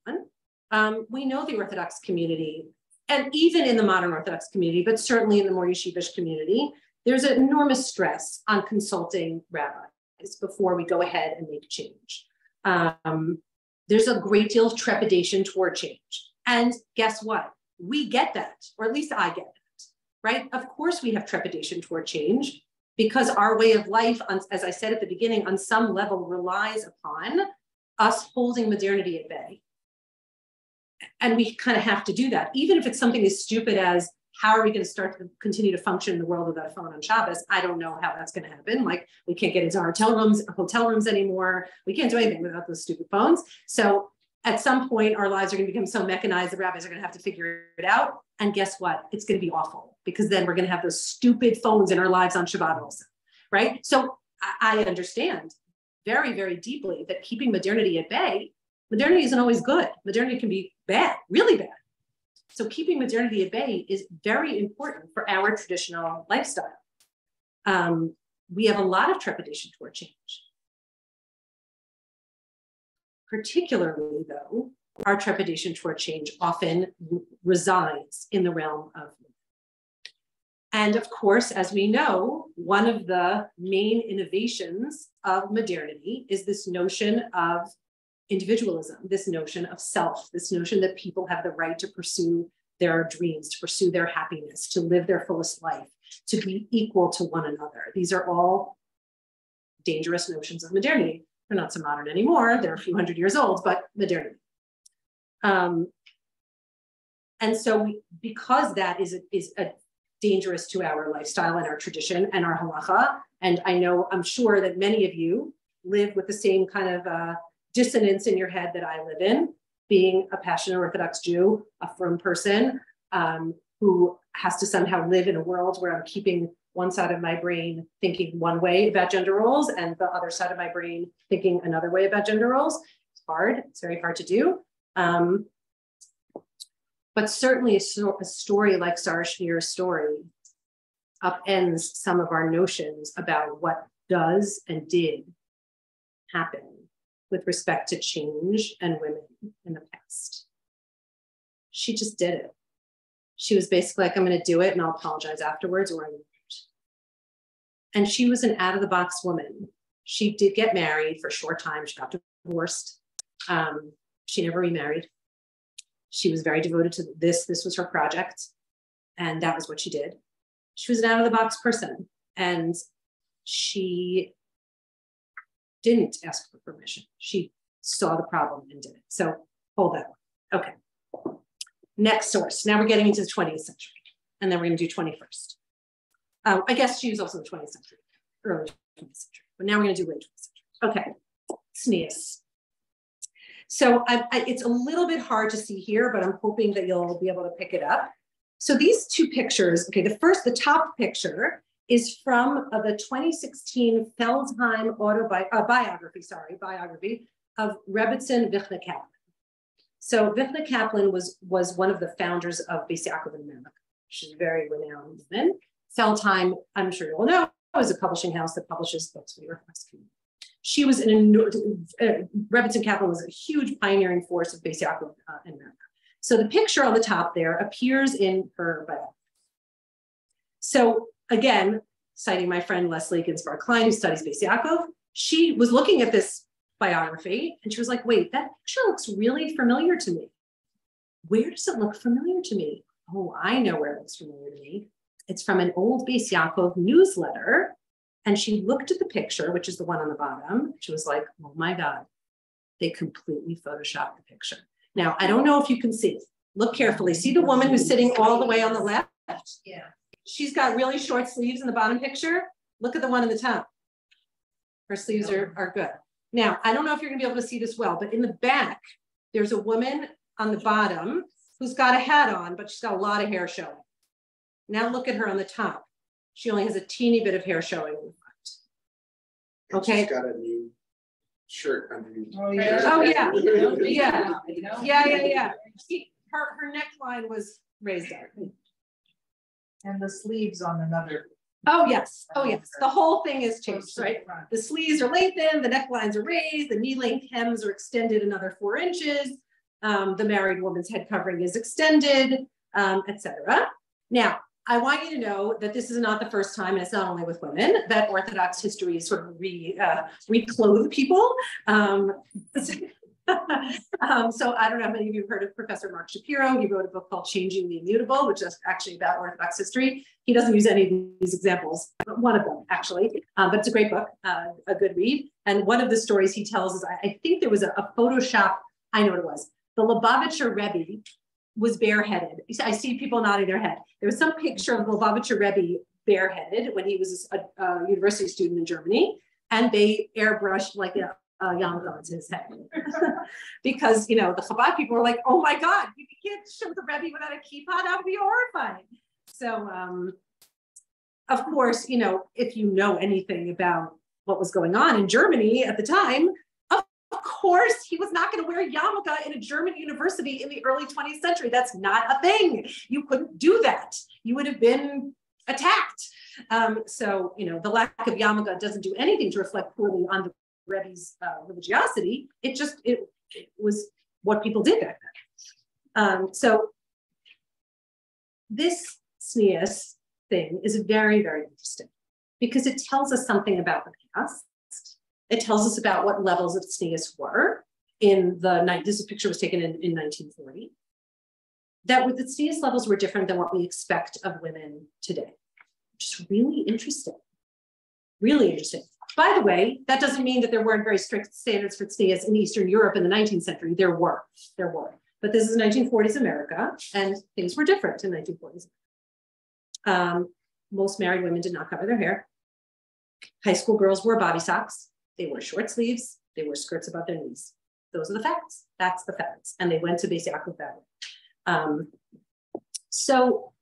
on. We know the Orthodox community, and even in the modern Orthodox community, but certainly in the more yeshivish community, there's an enormous stress on consulting rabbis before we go ahead and make change. There's a great deal of trepidation toward change. And guess what? We get that, or at least I get that, right? Of course we have trepidation toward change, because our way of life, as I said at the beginning, on some level relies upon us holding modernity at bay. And we kind of have to do that, even if it's something as stupid as, how are we going to start to continue to function in the world without a phone on Shabbos? I don't know how that's going to happen. Like, we can't get into our hotel rooms anymore. We can't do anything without those stupid phones. So at some point, our lives are going to become so mechanized, the rabbis are going to have to figure it out. And guess what? It's going to be awful, because then we're going to have those stupid phones in our lives on Shabbat also, right? So I understand very, very deeply that keeping modernity at bay, modernity isn't always good. Modernity can be bad, really bad. So keeping modernity at bay is very important for our traditional lifestyle. We have a lot of trepidation toward change. Particularly, though, our trepidation toward change often resides in the realm of women. And of course, as we know, one of the main innovations of modernity is this notion of individualism, this notion of self, this notion that people have the right to pursue their dreams, to pursue their happiness, to live their fullest life, to be equal to one another. These are all dangerous notions of modernity. They're not so modern anymore. They're a few hundred years old, but modernity. And so because that is dangerous to our lifestyle and our tradition and our halacha, and I'm sure that many of you live with the same kind of dissonance in your head that I live in, being a passionate Orthodox Jew, a firm person who has to somehow live in a world where I'm keeping one side of my brain thinking one way about gender roles and the other side of my brain thinking another way about gender roles. It's hard, it's very hard to do. But certainly a story like Sarah Schneer's story upends some of our notions about what does and did happen with respect to change and women in the past. She just did it. She was basically like, I'm going to do it and I'll apologize afterwards, or I won't. And she was an out-of-the-box woman. She did get married for a short time. She got divorced. She never remarried. She was very devoted to this. This was her project. And that was what she did. She was an out-of-the-box person. And she didn't ask for permission. She saw the problem and did it. So hold that one. Okay. Next source. Now we're getting into the 20th century. And then we're going to do 21st. I guess she was also the 20th century, early 20th century. But now we're going to do late 20th century. Okay. Sneas. So it's a little bit hard to see here, but I'm hoping that you'll be able to pick it up. So these two pictures, okay, the top picture is from the 2016 Feldheim biography of Rebbetzin Vichna Kaplan. So Vichna Kaplan was one of the founders of Beis Yaakov in America. She's a very renowned woman. Feldheim, I'm sure you all know, is a publishing house that publishes books for the Orthodox community. She was Rebbetzin Kaplan was a huge pioneering force of Beis Yaakov in America. So the picture on the top there appears in her biography. So again, citing my friend Leslie Ginsburg Klein, who studies Beis Yaakov, she was looking at this biography and she was like, wait, that picture looks really familiar to me. Where does it look familiar to me? Oh, I know where it looks familiar to me. It's from an old Beis Yaakov newsletter. And she looked at the picture, which is the one on the bottom. She was like, oh my God, they completely photoshopped the picture. Now, I don't know if you can see. Look carefully. See the woman who's sitting all the way on the left? Yeah. She's got really short sleeves in the bottom picture. Look at the one in the top. Her sleeves are good. Now, I don't know if you're gonna be able to see this well, but in the back, there's a woman on the bottom who's got a hat on, but she's got a lot of hair showing. Now look at her on the top. She only has a teeny bit of hair showing in the front. Okay. She's got a new shirt underneath. Oh, yeah. Oh, yeah. Yeah. Her neckline was raised up. And the sleeves on another. Oh, yes. Oh, yes. The whole thing is changed, right? The sleeves are lengthened, the necklines are raised, the knee-length hems are extended another 4 inches. The married woman's head covering is extended, etc. Now, I want you to know that this is not the first time, and it's not only with women, that Orthodox history is sort of reclothe people. So I don't know how many of you have heard of Professor Mark Shapiro. He wrote a book called Changing the Immutable, which is actually about Orthodox history. He doesn't use any of these examples, but one of them actually, but it's a great book, a good read. And one of the stories he tells is, I think there was a Photoshop, I know what it was. The Lubavitcher Rebbe was bareheaded. I see people nodding their head. There was some picture of the Lubavitcher Rebbe bareheaded when he was a university student in Germany, and they airbrushed like a yarmulke onto his head. Because, you know, the Chabad people were like, oh my God, you can't show the Rebbe without a kippah, that would be horrifying. So, of course, you know, if you know anything about what was going on in Germany at the time, of course, he was not going to wear a yarmulke in a German university in the early 20th century. That's not a thing. You couldn't do that. You would have been attacked. So, you know, the lack of yarmulke doesn't do anything to reflect poorly on the Rebbe's religiosity. It was what people did back then. So this tznius thing is very, very interesting because it tells us something about the past. It tells us about what levels of tznius were in this picture was taken in 1940. That the tznius levels were different than what we expect of women today. Which is really interesting. Really interesting. By the way, that doesn't mean that there weren't very strict standards for tznius in Eastern Europe in the 19th century. There were. But this is 1940s America, and things were different in 1940s. Most married women did not cover their hair. High school girls wore bobby socks. They wore short sleeves. They wore skirts above their knees. Those are the facts. That's the facts. And they went to Beis Yaakov Valley. So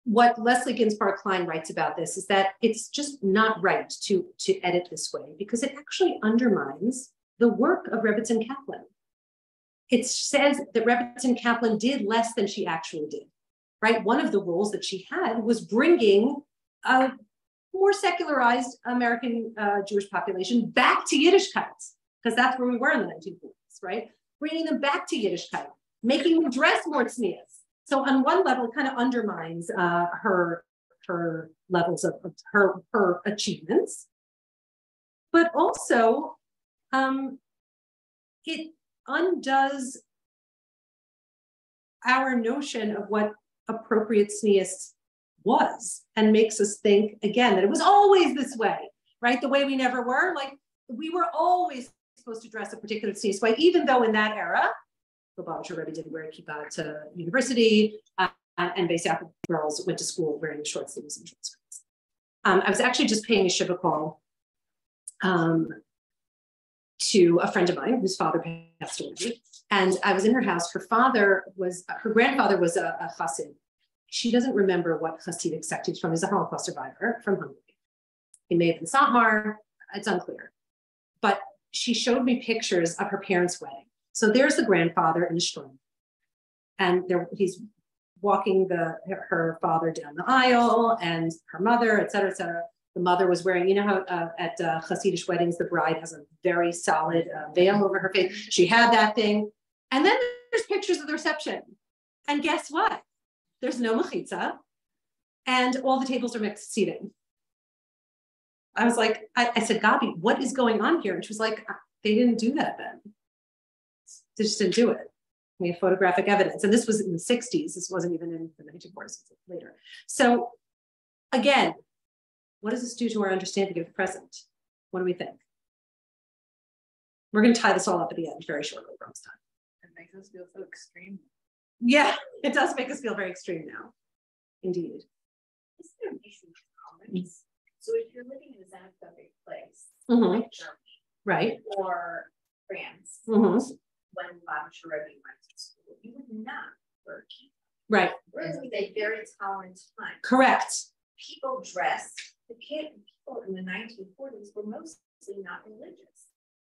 what Leslie Ginsburg Klein writes about this is that it's just not right to edit this way because it actually undermines the work of Rebbetzin Kaplan. It says that Rebbetzin Kaplan did less than she actually did, right? One of the roles that she had was bringing a more secularized American Jewish population back to Yiddishkeit, because that's where we were in the 1940s, right? Bringing them back to Yiddishkeit, making them dress more tznius. So on one level, it kind of undermines her levels of her achievements, but also it undoes our notion of what appropriate tznius was and makes us think again that it was always this way, right? The way we never were, like we were always supposed to dress a particular tznius way, even though in that era, the Lubavitcher Rebbe didn't wear a kippah to university, and Beis Yaakov girls went to school wearing short sleeves and short skirts. I was actually just paying a shiva call to a friend of mine whose father passed away, and I was in her house. Her grandfather was a chassid. She doesn't remember what Hasidic sect he's from. He's a Holocaust survivor from Hungary. He may have been Satmar, it's unclear. But she showed me pictures of her parents' wedding. So there's the grandfather in the shtrum. And he's walking her father down the aisle and her mother, et cetera, et cetera. The mother was wearing, you know how at Hasidic weddings, the bride has a very solid veil over her face. She had that thing. And then there's pictures of the reception. And guess what? There's no mechitza, and all the tables are mixed seating. I was like, I said, Gabi, what is going on here? And she was like, they didn't do that then. They just didn't do it. We have photographic evidence. And this was in the 60s. This wasn't even in the 1940s, later. So again, what does this do to our understanding of the present? What do we think? We're going to tie this all up at the end very shortly. We're almost done. It makes us feel so extreme. Yeah, it does make us feel very extreme now. Indeed. Is there an issue with comments? So if you're living in a xenophobic place, Mhm. like Germany Right. or France, Mhm. when Bob Shirley went to school, you would not wear a kippah. Right. Whereas with a very tolerant time, Correct. people dressed, people in the 1940s were mostly not religious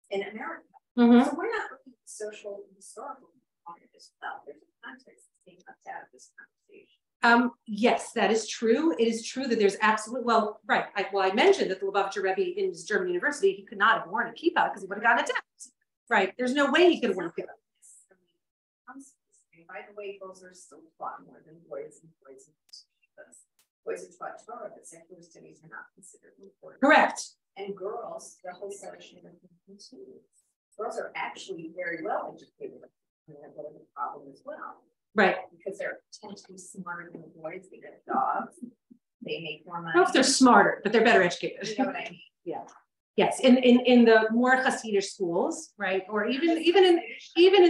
in America. Mhm. So we're not looking at social and historical component as well. There's a context that's being left out of this conversation. Yes, that is true. It is true that there's absolute, well, right. I mentioned that the Lubavitcher Rebbe in his German university, he could not have worn a kippah because he would have gotten attacked. Right. There's no way he could have worn a kippah. By the way, girls are still taught more than boys and boys and kippahs. Boys are taught Torah, but secular studies are not considered important. Correct. And girls, the whole section of continues. Girls are actually very well educated. And that was a problem as well. Right. Because they tend to be smarter than the boys. They get jobs. They make more money. I don't know if they're smarter, but they're better educated. You know what I mean? Yeah. Yes. In the more Hasidic schools, right, or even in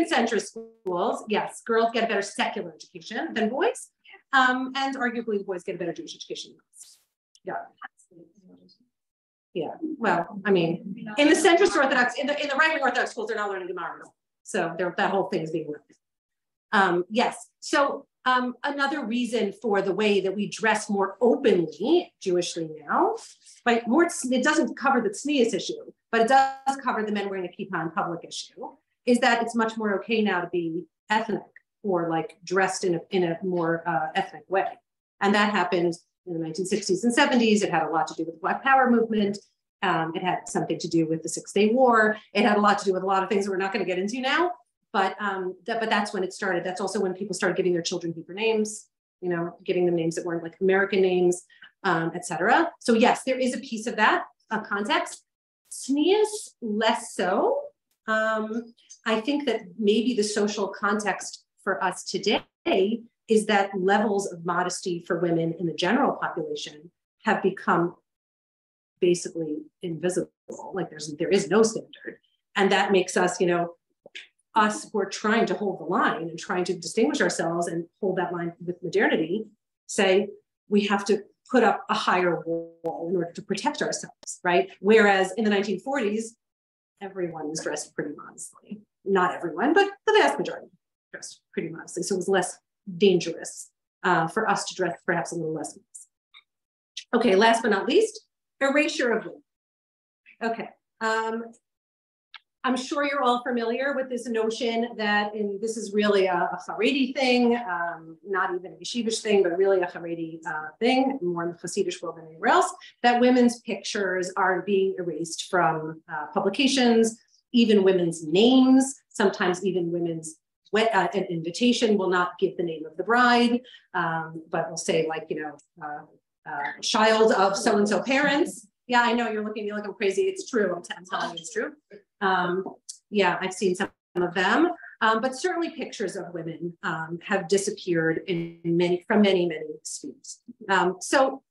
centrist schools, yes, girls get a better secular education than boys, and arguably the boys get a better Jewish education than girls. Yeah. Yeah. Well, I mean, in the centrist Orthodox, in the right-wing Orthodox schools, they're not learning Gemara, so that whole thing is being learned. Yes. So another reason for the way that we dress more openly Jewishly now, right? It doesn't cover the tznius issue, but it does cover the men wearing a kippah in public issue, is that it's much more okay now to be ethnic or like dressed in a more ethnic way. And that happened in the 1960s and 70s. It had a lot to do with the Black Power movement. It had something to do with the 6-Day War. It had a lot to do with a lot of things that we're not going to get into now. But that's when it started. That's also when people started giving their children Hebrew names, giving them names that weren't like American names, etc. So yes, there is a piece of that context. Tznius, less so. I think that maybe the social context for us today is that levels of modesty for women in the general population have become basically invisible. Like there is no standard, and that makes us, us who are trying to hold the line and trying to distinguish ourselves and hold that line with modernity, say we have to put up a higher wall in order to protect ourselves, right? Whereas in the 1940s, everyone was dressed pretty modestly. Not everyone, but the vast majority dressed pretty modestly. So it was less dangerous for us to dress perhaps a little less. Okay, last but not least, erasure of women. Okay. I'm sure you're all familiar with this notion that this is really a Haredi thing, not even a yeshivish thing, but really a Haredi thing, more in the Hasidic world than anywhere else, that women's pictures are being erased from publications, even women's names, sometimes even women's an invitation will not give the name of the bride, but will say like, child of so-and-so parents. Yeah, I know you're looking I'm crazy. It's true. I'm telling you it's true. Yeah, I've seen some of them, but certainly pictures of women have disappeared from many species. So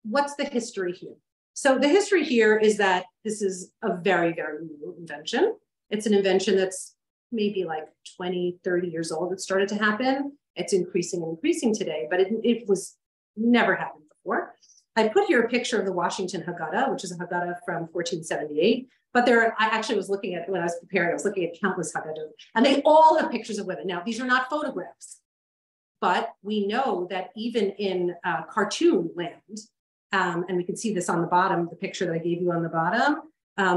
what's the history here? So the history here is that this is a very, very new invention. It's an invention that's maybe like 20, 30 years old. It started to happen. It's increasing and increasing today, but it was never happened before. I put here a picture of the Washington Haggadah, which is a Haggadah from 1478. But I actually was looking at, when I was preparing, I was looking at countless Haggadot, and they all have pictures of women. Now, these are not photographs, but we know that even in cartoon land, and we can see this on the bottom, the picture that I gave you on the bottom.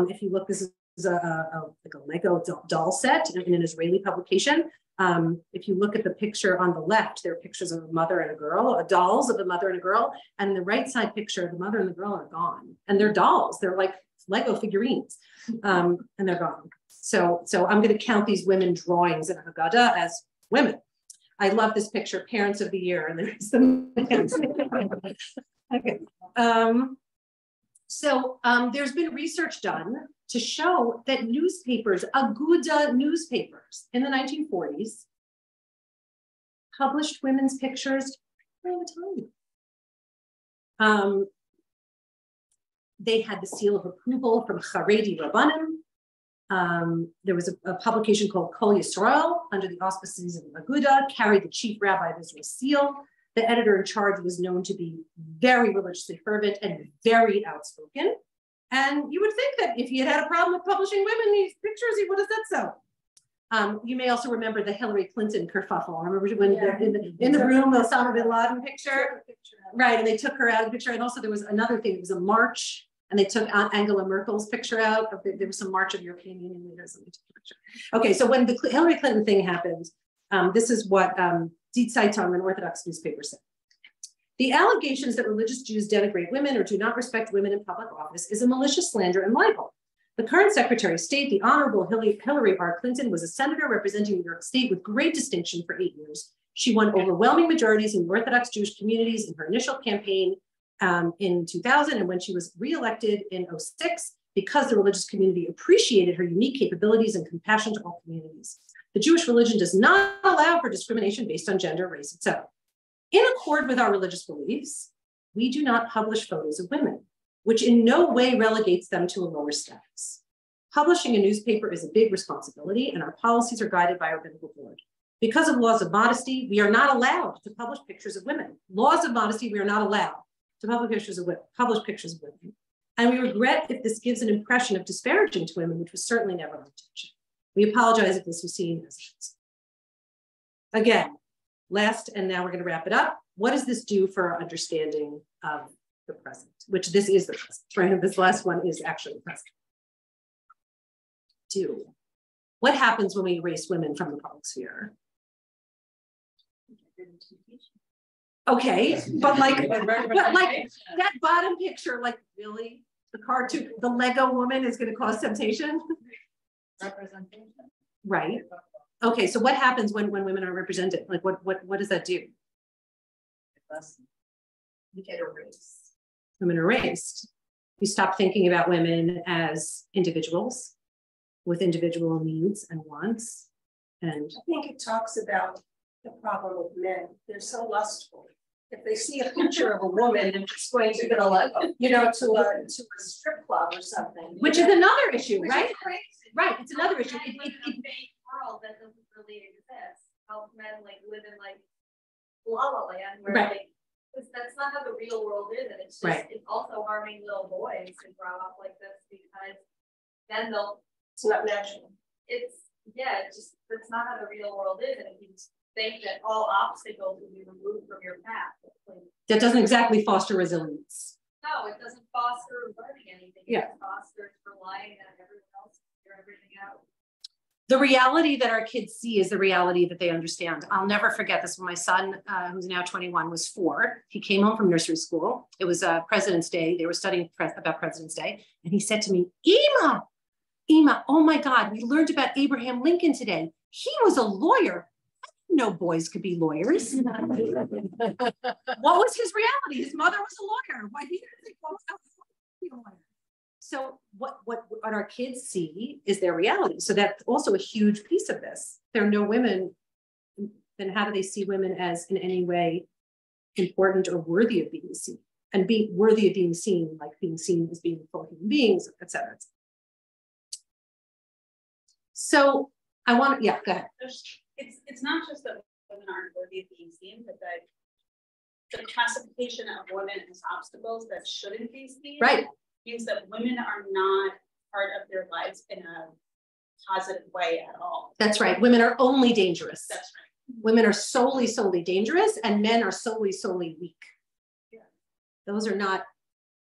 If you look, this is like a Lego doll set in an Israeli publication. If you look at the picture on the left, there are pictures of a mother and a girl, dolls of a mother and a girl, and the right side picture, the mother and the girl are gone, and they're dolls. They're like Lego figurines, and they're gone. So I'm going to count these women drawings in a Haggadah as women. I love this picture, Parents of the Year, and there's the okay. There's been research done to show that newspapers, Aguda newspapers in the 1940s, published women's pictures all the time. They had the seal of approval from Haredi Rabbanim. There was a publication called Kol Yisrael under the auspices of Aguda, carried the chief rabbi of Israel's seal. The editor in charge was known to be very religiously fervent and very outspoken. And you would think that if he had had a problem with publishing women these pictures, he would have said so. You may also remember the Hillary Clinton kerfuffle. I remember when in the room, the Osama bin Laden picture. Right, and they took her out of the picture. And also there was another thing, it was a march, and they took Angela Merkel's picture out. There was some march of European Union leaders, and they took the picture. Okay, so when the Hillary Clinton thing happened, this is what Die Zeitung, an Orthodox newspaper, said. The allegations that religious Jews denigrate women or do not respect women in public office is a malicious slander and libel. The current Secretary of State, the Honorable Hillary R. Clinton, was a senator representing New York State with great distinction for 8 years. She won overwhelming majorities in the Orthodox Jewish communities in her initial campaign in 2000, and when she was reelected in 2006, because the religious community appreciated her unique capabilities and compassion to all communities. The Jewish religion does not allow for discrimination based on gender, race, etc. In accord with our religious beliefs, we do not publish photos of women, which in no way relegates them to a lower status. Publishing a newspaper is a big responsibility, and our policies are guided by our biblical board. Because of laws of modesty, we are not allowed to publish pictures of women. Laws of modesty, we are not allowed to publish pictures of women. And we regret if this gives an impression of disparaging to women, which was certainly never our intention. We apologize if this was seen as again, last, and now we're going to wrap it up. What does this do for our understanding of the present? Which this is the present, right? This last one is actually the present. What happens when we erase women from the public sphere? Okay, but like that bottom picture, like really, the cartoon, the Lego woman is going to cause temptation. Representation. Right. Okay, so what happens when women are represented? Like what does that do? You get erased. Women are erased. You stop thinking about women as individuals with individual needs and wants. And I think it talks about the problem with men. They're so lustful. If they see a picture of a woman, they're just going to go, like, to a strip club or something. Which is another issue, right? Crazy. Right, it's another issue. In a fake world that doesn't really exist. Help men like live in like la la land where like that's not how the real world is, and it's just it's also harming little boys to grow up like this because then it's not natural. It's that's not how the real world is, and if you think that all obstacles will be removed from your path, that doesn't exactly foster resilience. No, it doesn't foster learning anything. It fosters relying on everyone else to figure everything out. The reality that our kids see is the reality that they understand. I'll never forget this when my son, who's now 21, was 4. He came home from nursery school. It was President's Day. They were studying about President's Day. And he said to me, Ima, oh my God, we learned about Abraham Lincoln today. He was a lawyer. No boys could be lawyers. What was his reality? His mother was a lawyer. Why he didn't think, well, I was a lawyer. So what our kids see is their reality. So that's also a huge piece of this. There are no women. Then how do they see women as in any way important or worthy of being seen? And being worthy of being seen, like being seen as being full human beings, et cetera. So I want to, go ahead. It's not just that women aren't worthy of being seen, but that the classification of women as obstacles that shouldn't be seen means that women are not part of their lives in a positive way at all. That's right. Women are only dangerous. That's right. Women are solely dangerous, and men are solely weak. Yeah. Those are not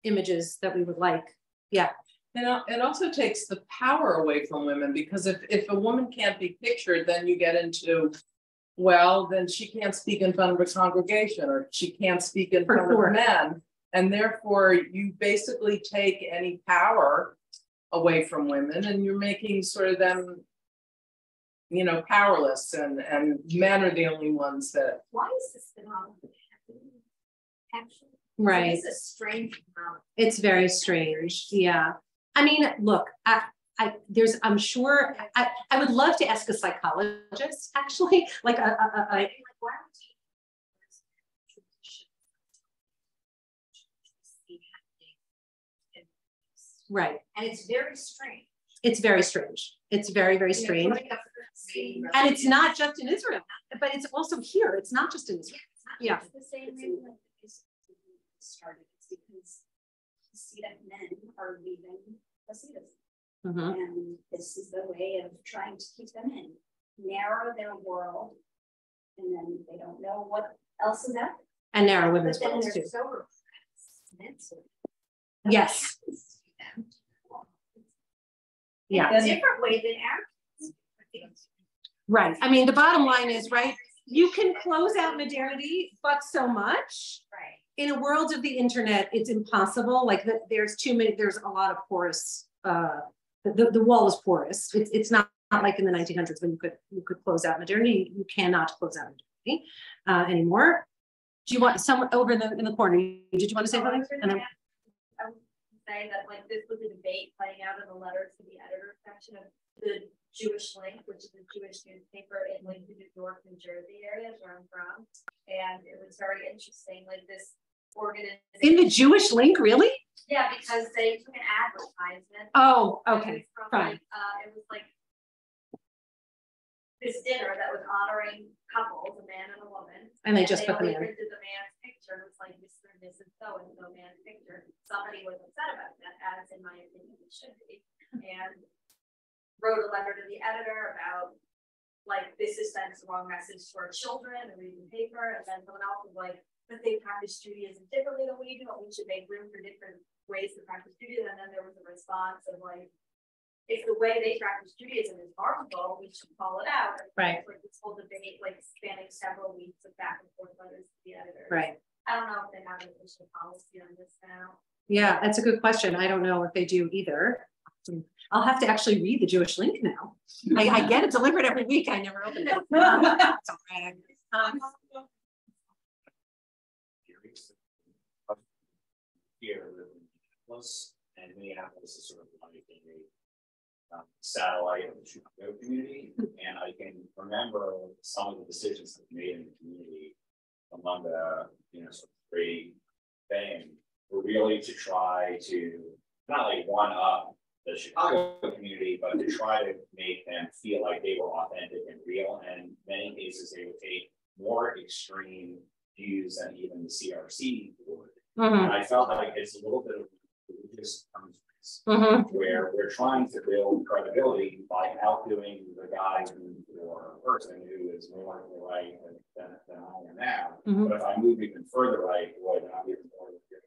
images that we would like. Yeah. And it also takes the power away from women, because if a woman can't be pictured, then you get into, well, then she can't speak in front of a congregation, or she can't speak in front of men. And therefore you basically take any power away from women, and you're making sort of them, powerless, and men are the only ones that. Why is this phenomenon happening? Actually, right. It's a strange phenomenon. It's very strange. Yeah. I mean, look, I'm sure I would love to ask a psychologist, actually, like why don't Right. And it's very strange. It's very strange. It's very, very strange. And it's not just in Israel, but it's also here. It's not just in Israel. Yeah. It's the same reason that this started. It's because Hasidic men are leaving Hasidism. And this is the way of trying to keep them in, narrow their world, and then they don't know what else is out there. And narrow women's worlds too. So yes. Yeah. A different way than Arabs. Right. I mean, the bottom line is, right, you can close out modernity, but so much. Right. In a world of the internet, it's impossible. Like there's a lot of porous, the wall is porous. It's not like in the 1900s when you could close out modernity. You cannot close out modernity anymore. Do you want someone over in the corner? Did you want to say something? I would say that like this was a debate playing out in the letters to the editor section of the Jewish Link, which is a Jewish newspaper in like the New York, New Jersey areas where I'm from. And it was very interesting, like this organization. In the Jewish Link, really? Yeah, because they took an advertisement. Oh, okay. From, fine. like, it was like this dinner that was honoring couples, a man and a woman. And they just put them in. Printed the man's picture. It was like Mr. and Mrs. So-and-so man's picture. Somebody was upset about that, as in my opinion it should be. And wrote a letter to the editor about like this is sends the wrong message to our children and read the paper. And then someone else was like, but they practice Judaism differently than we do, and we should make room for different ways to practice Judaism. And then there was a response of like, if the way they practice Judaism is harmful, we should call it out. And right. Like this whole debate, like spanning several weeks of back and forth letters to the editor. Right. I don't know if they have an official policy on this now. Yeah, that's a good question. I don't know if they do either. I'll have to actually read the Jewish Link now. I get it delivered every week. I never open it. It's all right. Here in Minneapolis, and Minneapolis is sort of like a satellite of the Chicago community, and I can remember some of the decisions that were made in the community among the sort of great thing were really to try to not like one up the Chicago community, but to try to make them feel like they were authentic and real. And in many cases, they would take more extreme views than even the CRC would. And I felt like it's a little bit of religious where we're trying to build credibility by outdoing the guy or person who is more to the right than I am now. But if I move even further right, boy, then I'm even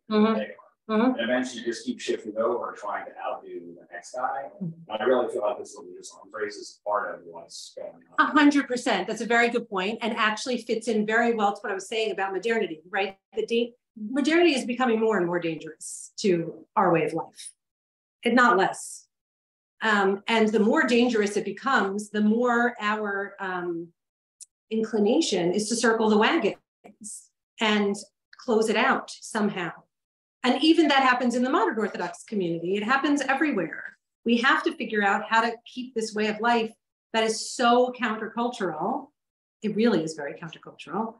more than they are. And eventually you just keep shifting over, trying to outdo the next guy. I really feel like this religious embrace is part of what's going on. 100%. That's a very good point, and actually fits in very well to what I was saying about modernity, right? Modernity is becoming more and more dangerous to our way of life, and not less. And the more dangerous it becomes, the more our inclination is to circle the wagons and close it out somehow. And even that happens in the modern Orthodox community. It happens everywhere. We have to figure out how to keep this way of life that is so countercultural. It really is very countercultural,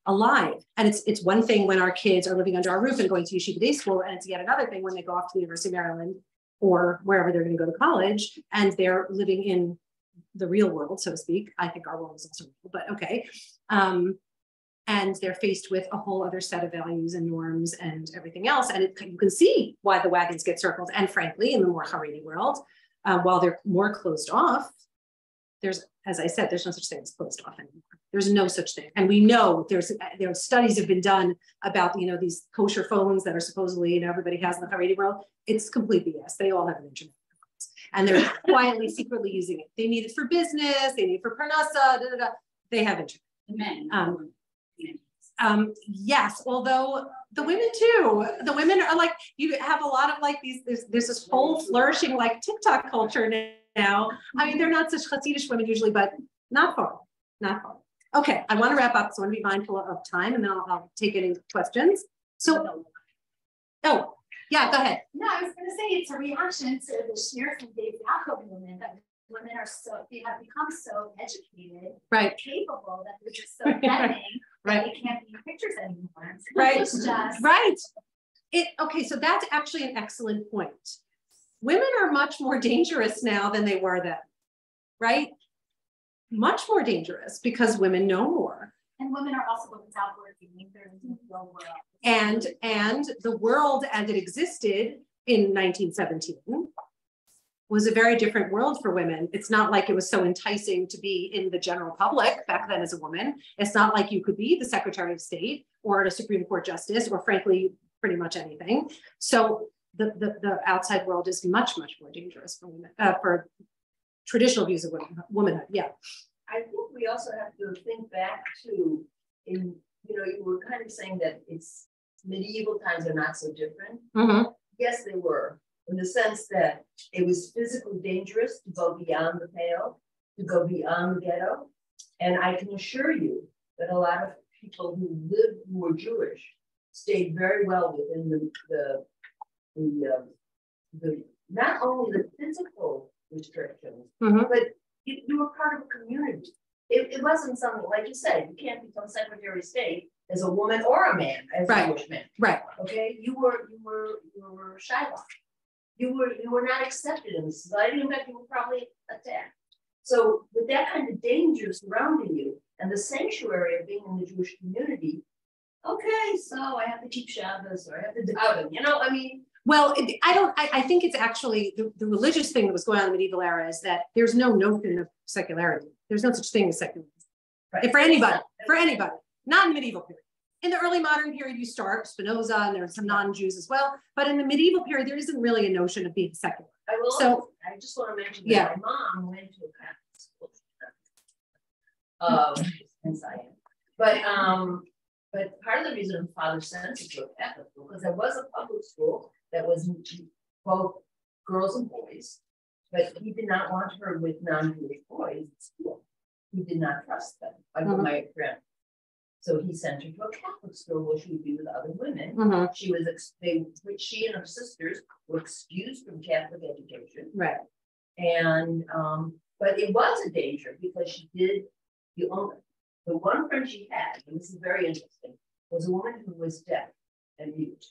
alive. And it's one thing when our kids are living under our roof and going to yeshiva day school, and it's yet another thing when they go off to the University of Maryland or wherever they're going to go to college, and they're living in the real world, so to speak. I think our world is also real, but okay. And they're faced with a whole other set of values and norms and everything else. And you can see why the wagons get circled. And frankly, in the more Haredi world, while they're more closed off, there's, as I said, there's no such thing as closed off anymore. There's no such thing. And we know there are studies have been done about, these kosher phones that are supposedly, everybody has in the Haredi world. It's complete BS. They all have an internet. And they're quietly, secretly using it. They need it for business. They need it for parnasa. They have internet. Men. Yes, although the women too. The women are like, you have a lot of like these, there's this whole flourishing like TikTok culture now. I mean, they're not such Hasidish women usually, but not far. Okay, I want to wrap up, so I want to be mindful of time, and then I'll take any questions. So, oh, yeah, go ahead. No, I was going to say it's a reaction to the smear from Dave Yaakov movement that women they have become so educated, right, capable that they're just so bending. Right. They can't be in pictures anymore. Right. It's just right. Okay, so that's actually an excellent point. women are much more dangerous now than they were then, right? Much more dangerous because women know more. And women are also the ones out working. They're in the real world. And the world as it existed in 1917 was a very different world for women. It's not like it was so enticing to be in the general public back then as a woman. It's not like you could be the Secretary of State or a Supreme Court Justice or frankly, pretty much anything. So the outside world is much, much more dangerous for women, for traditional views of womanhood. Yeah. I think we also have to think back to, you were kind of saying that it's medieval times are not so different. Mm-hmm. Yes, they were, in the sense that it was physically dangerous to go beyond the pale, to go beyond the ghetto. And I can assure you that a lot of people who were Jewish stayed very well within the not only the physical restrictions, mm-hmm. but you were part of a community. It wasn't something, like you said, you can't become Secretary of State as a woman or a man, as a Jewish man. Right. Okay, you were Shiloh. You were not accepted in the society. In fact, you were probably attacked. So with that kind of danger surrounding you and the sanctuary of being in the Jewish community, okay, so I have to keep Shabbos or I have to daven. I mean. Well, I think it's actually the religious thing that was going on in the medieval era is that there's no notion of secularity. There's no such thing as secularism. Right. For anybody, not in the medieval period. In the early modern period, you start Spinoza and there's some non-Jews as well. But in the medieval period, there isn't really a notion of being secular. I just want to mention that my mom went to a Catholic school. And I am. But part of the reason her father sent us to a Catholic school, because there was a public school that was both girls and boys, but he did not want her with non-Jewish boys at school. He did not trust them, like my friend. So he sent her to a Catholic school where she would be with other women. Mm-hmm. She and her sisters were excused from Catholic education. Right. And but it was a danger because she did the one friend she had, and this is very interesting, was a woman who was deaf and mute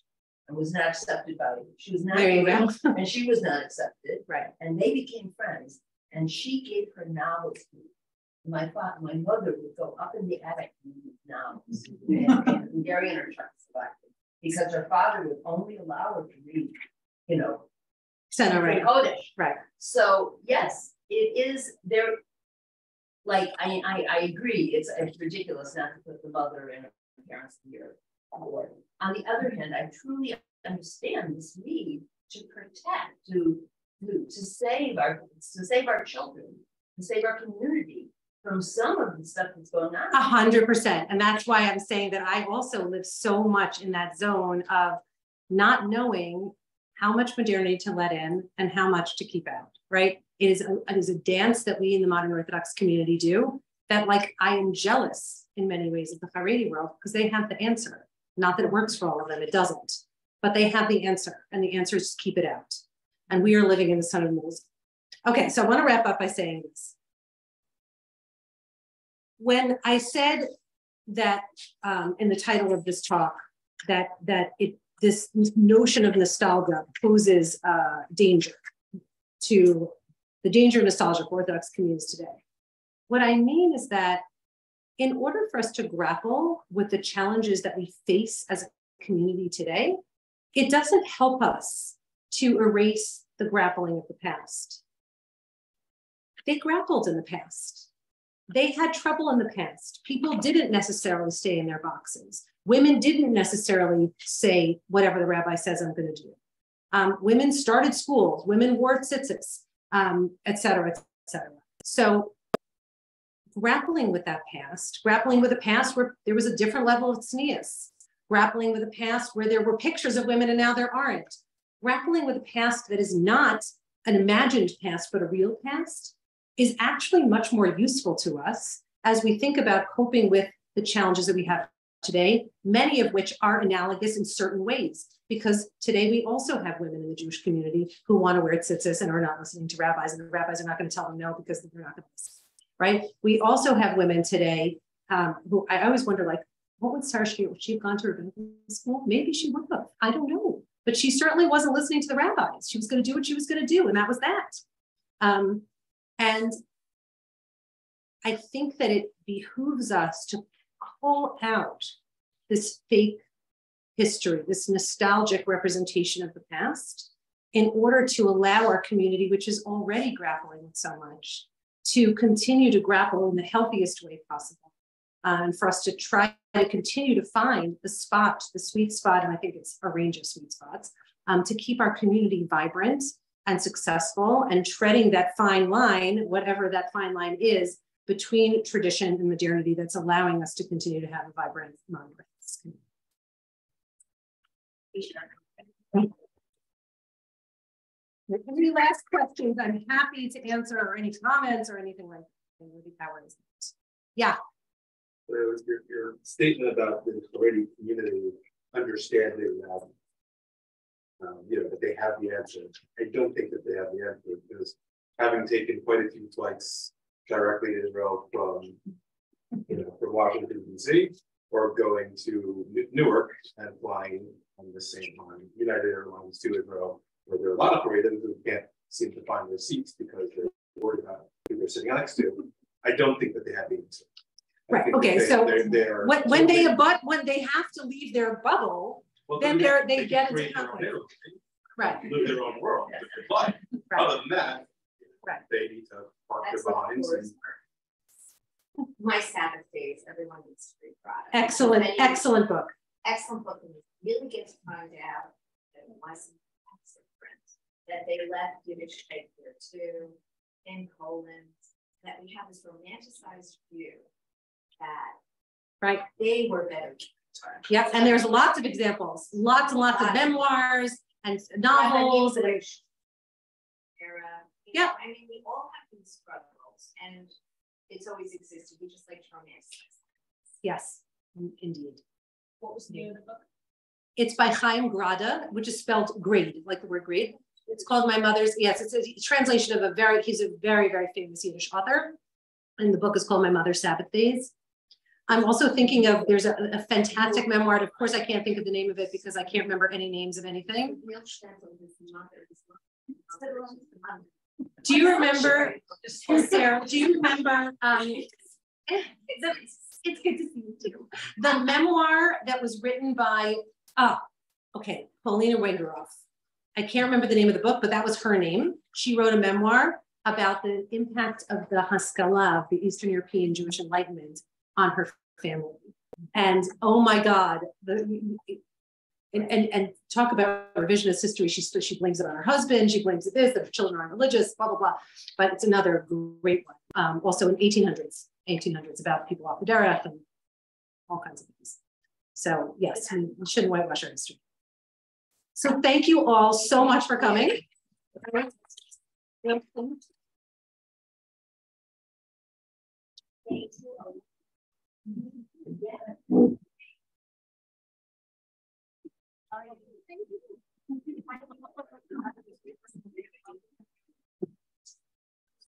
and was not accepted by you. She was not Jewish, and she was not accepted. Right. And they became friends. And she gave her novels to me. My mother would go up in the attic and read novels and Hungarian or Czechoslovakian because her father would only allow her to read, Kodesh. Right. So yes, it is there. Like I agree, it's ridiculous not to put the mother and her parents here. On the other hand, I truly understand this need to protect, to save our children, to save our community from some of the stuff that's going on. 100%. And that's why I'm saying that I also live so much in that zone of not knowing how much modernity to let in and how much to keep out, right? It is a dance that we in the modern Orthodox community do that, like, I am jealous in many ways of the Haredi world because they have the answer. Not that it works for all of them, it doesn't, but they have the answer, and the answer is to keep it out. And we are living in the sun of middle zone. Okay, so I want to wrap up by saying this. When I said that in the title of this talk, that this notion of nostalgia poses danger to the danger of nostalgia for Orthodox communities today. What I mean is that in order for us to grapple with the challenges that we face as a community today, it doesn't help us to erase the grappling of the past. They grappled in the past. They had trouble in the past. People didn't necessarily stay in their boxes. Women didn't necessarily say whatever the rabbi says I'm going to do. Women started schools. Women wore tzitzis, et cetera, et cetera. So grappling with that past, grappling with a past where there was a different level of tznius, grappling with a past where there were pictures of women and now there aren't, grappling with a past that is not an imagined past but a real past is actually much more useful to us as we think about coping with the challenges that we have today, many of which are analogous in certain ways, because today we also have women in the Jewish community who want to wear tzitzis and are not listening to rabbis, and the rabbis are not going to tell them no because they're not going to listen, right? We also have women today who I always wonder, like, what would Sarah Shir, would she have gone to rabbinical school? Maybe she would have, I don't know. but she certainly wasn't listening to the rabbis. She was going to do what she was going to do, and that was that. And I think that it behooves us to call out this fake history, this nostalgic representation of the past, in order to allow our community, which is already grappling with so much, to continue to grapple in the healthiest way possible. And for us to try to continue to find the spot, the sweet spot, and I think it's a range of sweet spots, to keep our community vibrant and successful and treading that fine line, whatever that fine line is, between tradition and modernity that's allowing us to continue to have a vibrant non-Orthodox community. Any last questions? I'm happy to answer, or any comments or anything like that. Yeah. Your statement about the Haredi community understanding that, that they have the answer. I don't think that they have the answer, because having taken quite a few flights directly to Israel from Washington, D.C., or going to Newark and flying on the same on United Airlines to Israel, where there are a lot of Haredim who can't seem to find their seats because they're worried about who they're sitting next to. I don't think that they have the answer. Right. Okay. So when they have to leave their bubble, well, then they get into conflict. Right. Live their own world. But other than that, they need to park their behinds. My Sabbath Days, everyone needs to read product. Excellent, excellent book. Excellent book. And you really get to find out that my friends that they left Yiddish faith there too, in Poland, that we have this romanticized view that they were better. Yep, and there's lots of examples, lots and lots of memoirs and novels. And era. Yeah, I mean, we all have these struggles, and it's always existed. We just like to romanticize. Yes, indeed. What was the name of the book? It's by Chaim Grada, which is spelled grade, like the word grade. It's called My Mother's. Yes, it's a translation of he's a very, very famous Yiddish author. And the book is called My Mother's Sabbath Days. I'm also thinking of, there's a fantastic memoir. Of course, I can't think of the name of it because I can't remember any names of anything. Do you remember, Sarah, do you remember, it's good to see you too. The memoir that was written by, Paulina Wengeroff. I can't remember the name of the book, but that was her name. She wrote a memoir about the impact of the Haskalah, the Eastern European Jewish Enlightenment, on her family. And oh my God, and talk about revisionist history. She blames it on her husband. She blames it this, that her children aren't religious, blah, blah, blah. But it's another great one. Also in 1800s about people off the derech and all kinds of things. So yes, we shouldn't whitewash our history. So thank you all so much for coming. Thank you.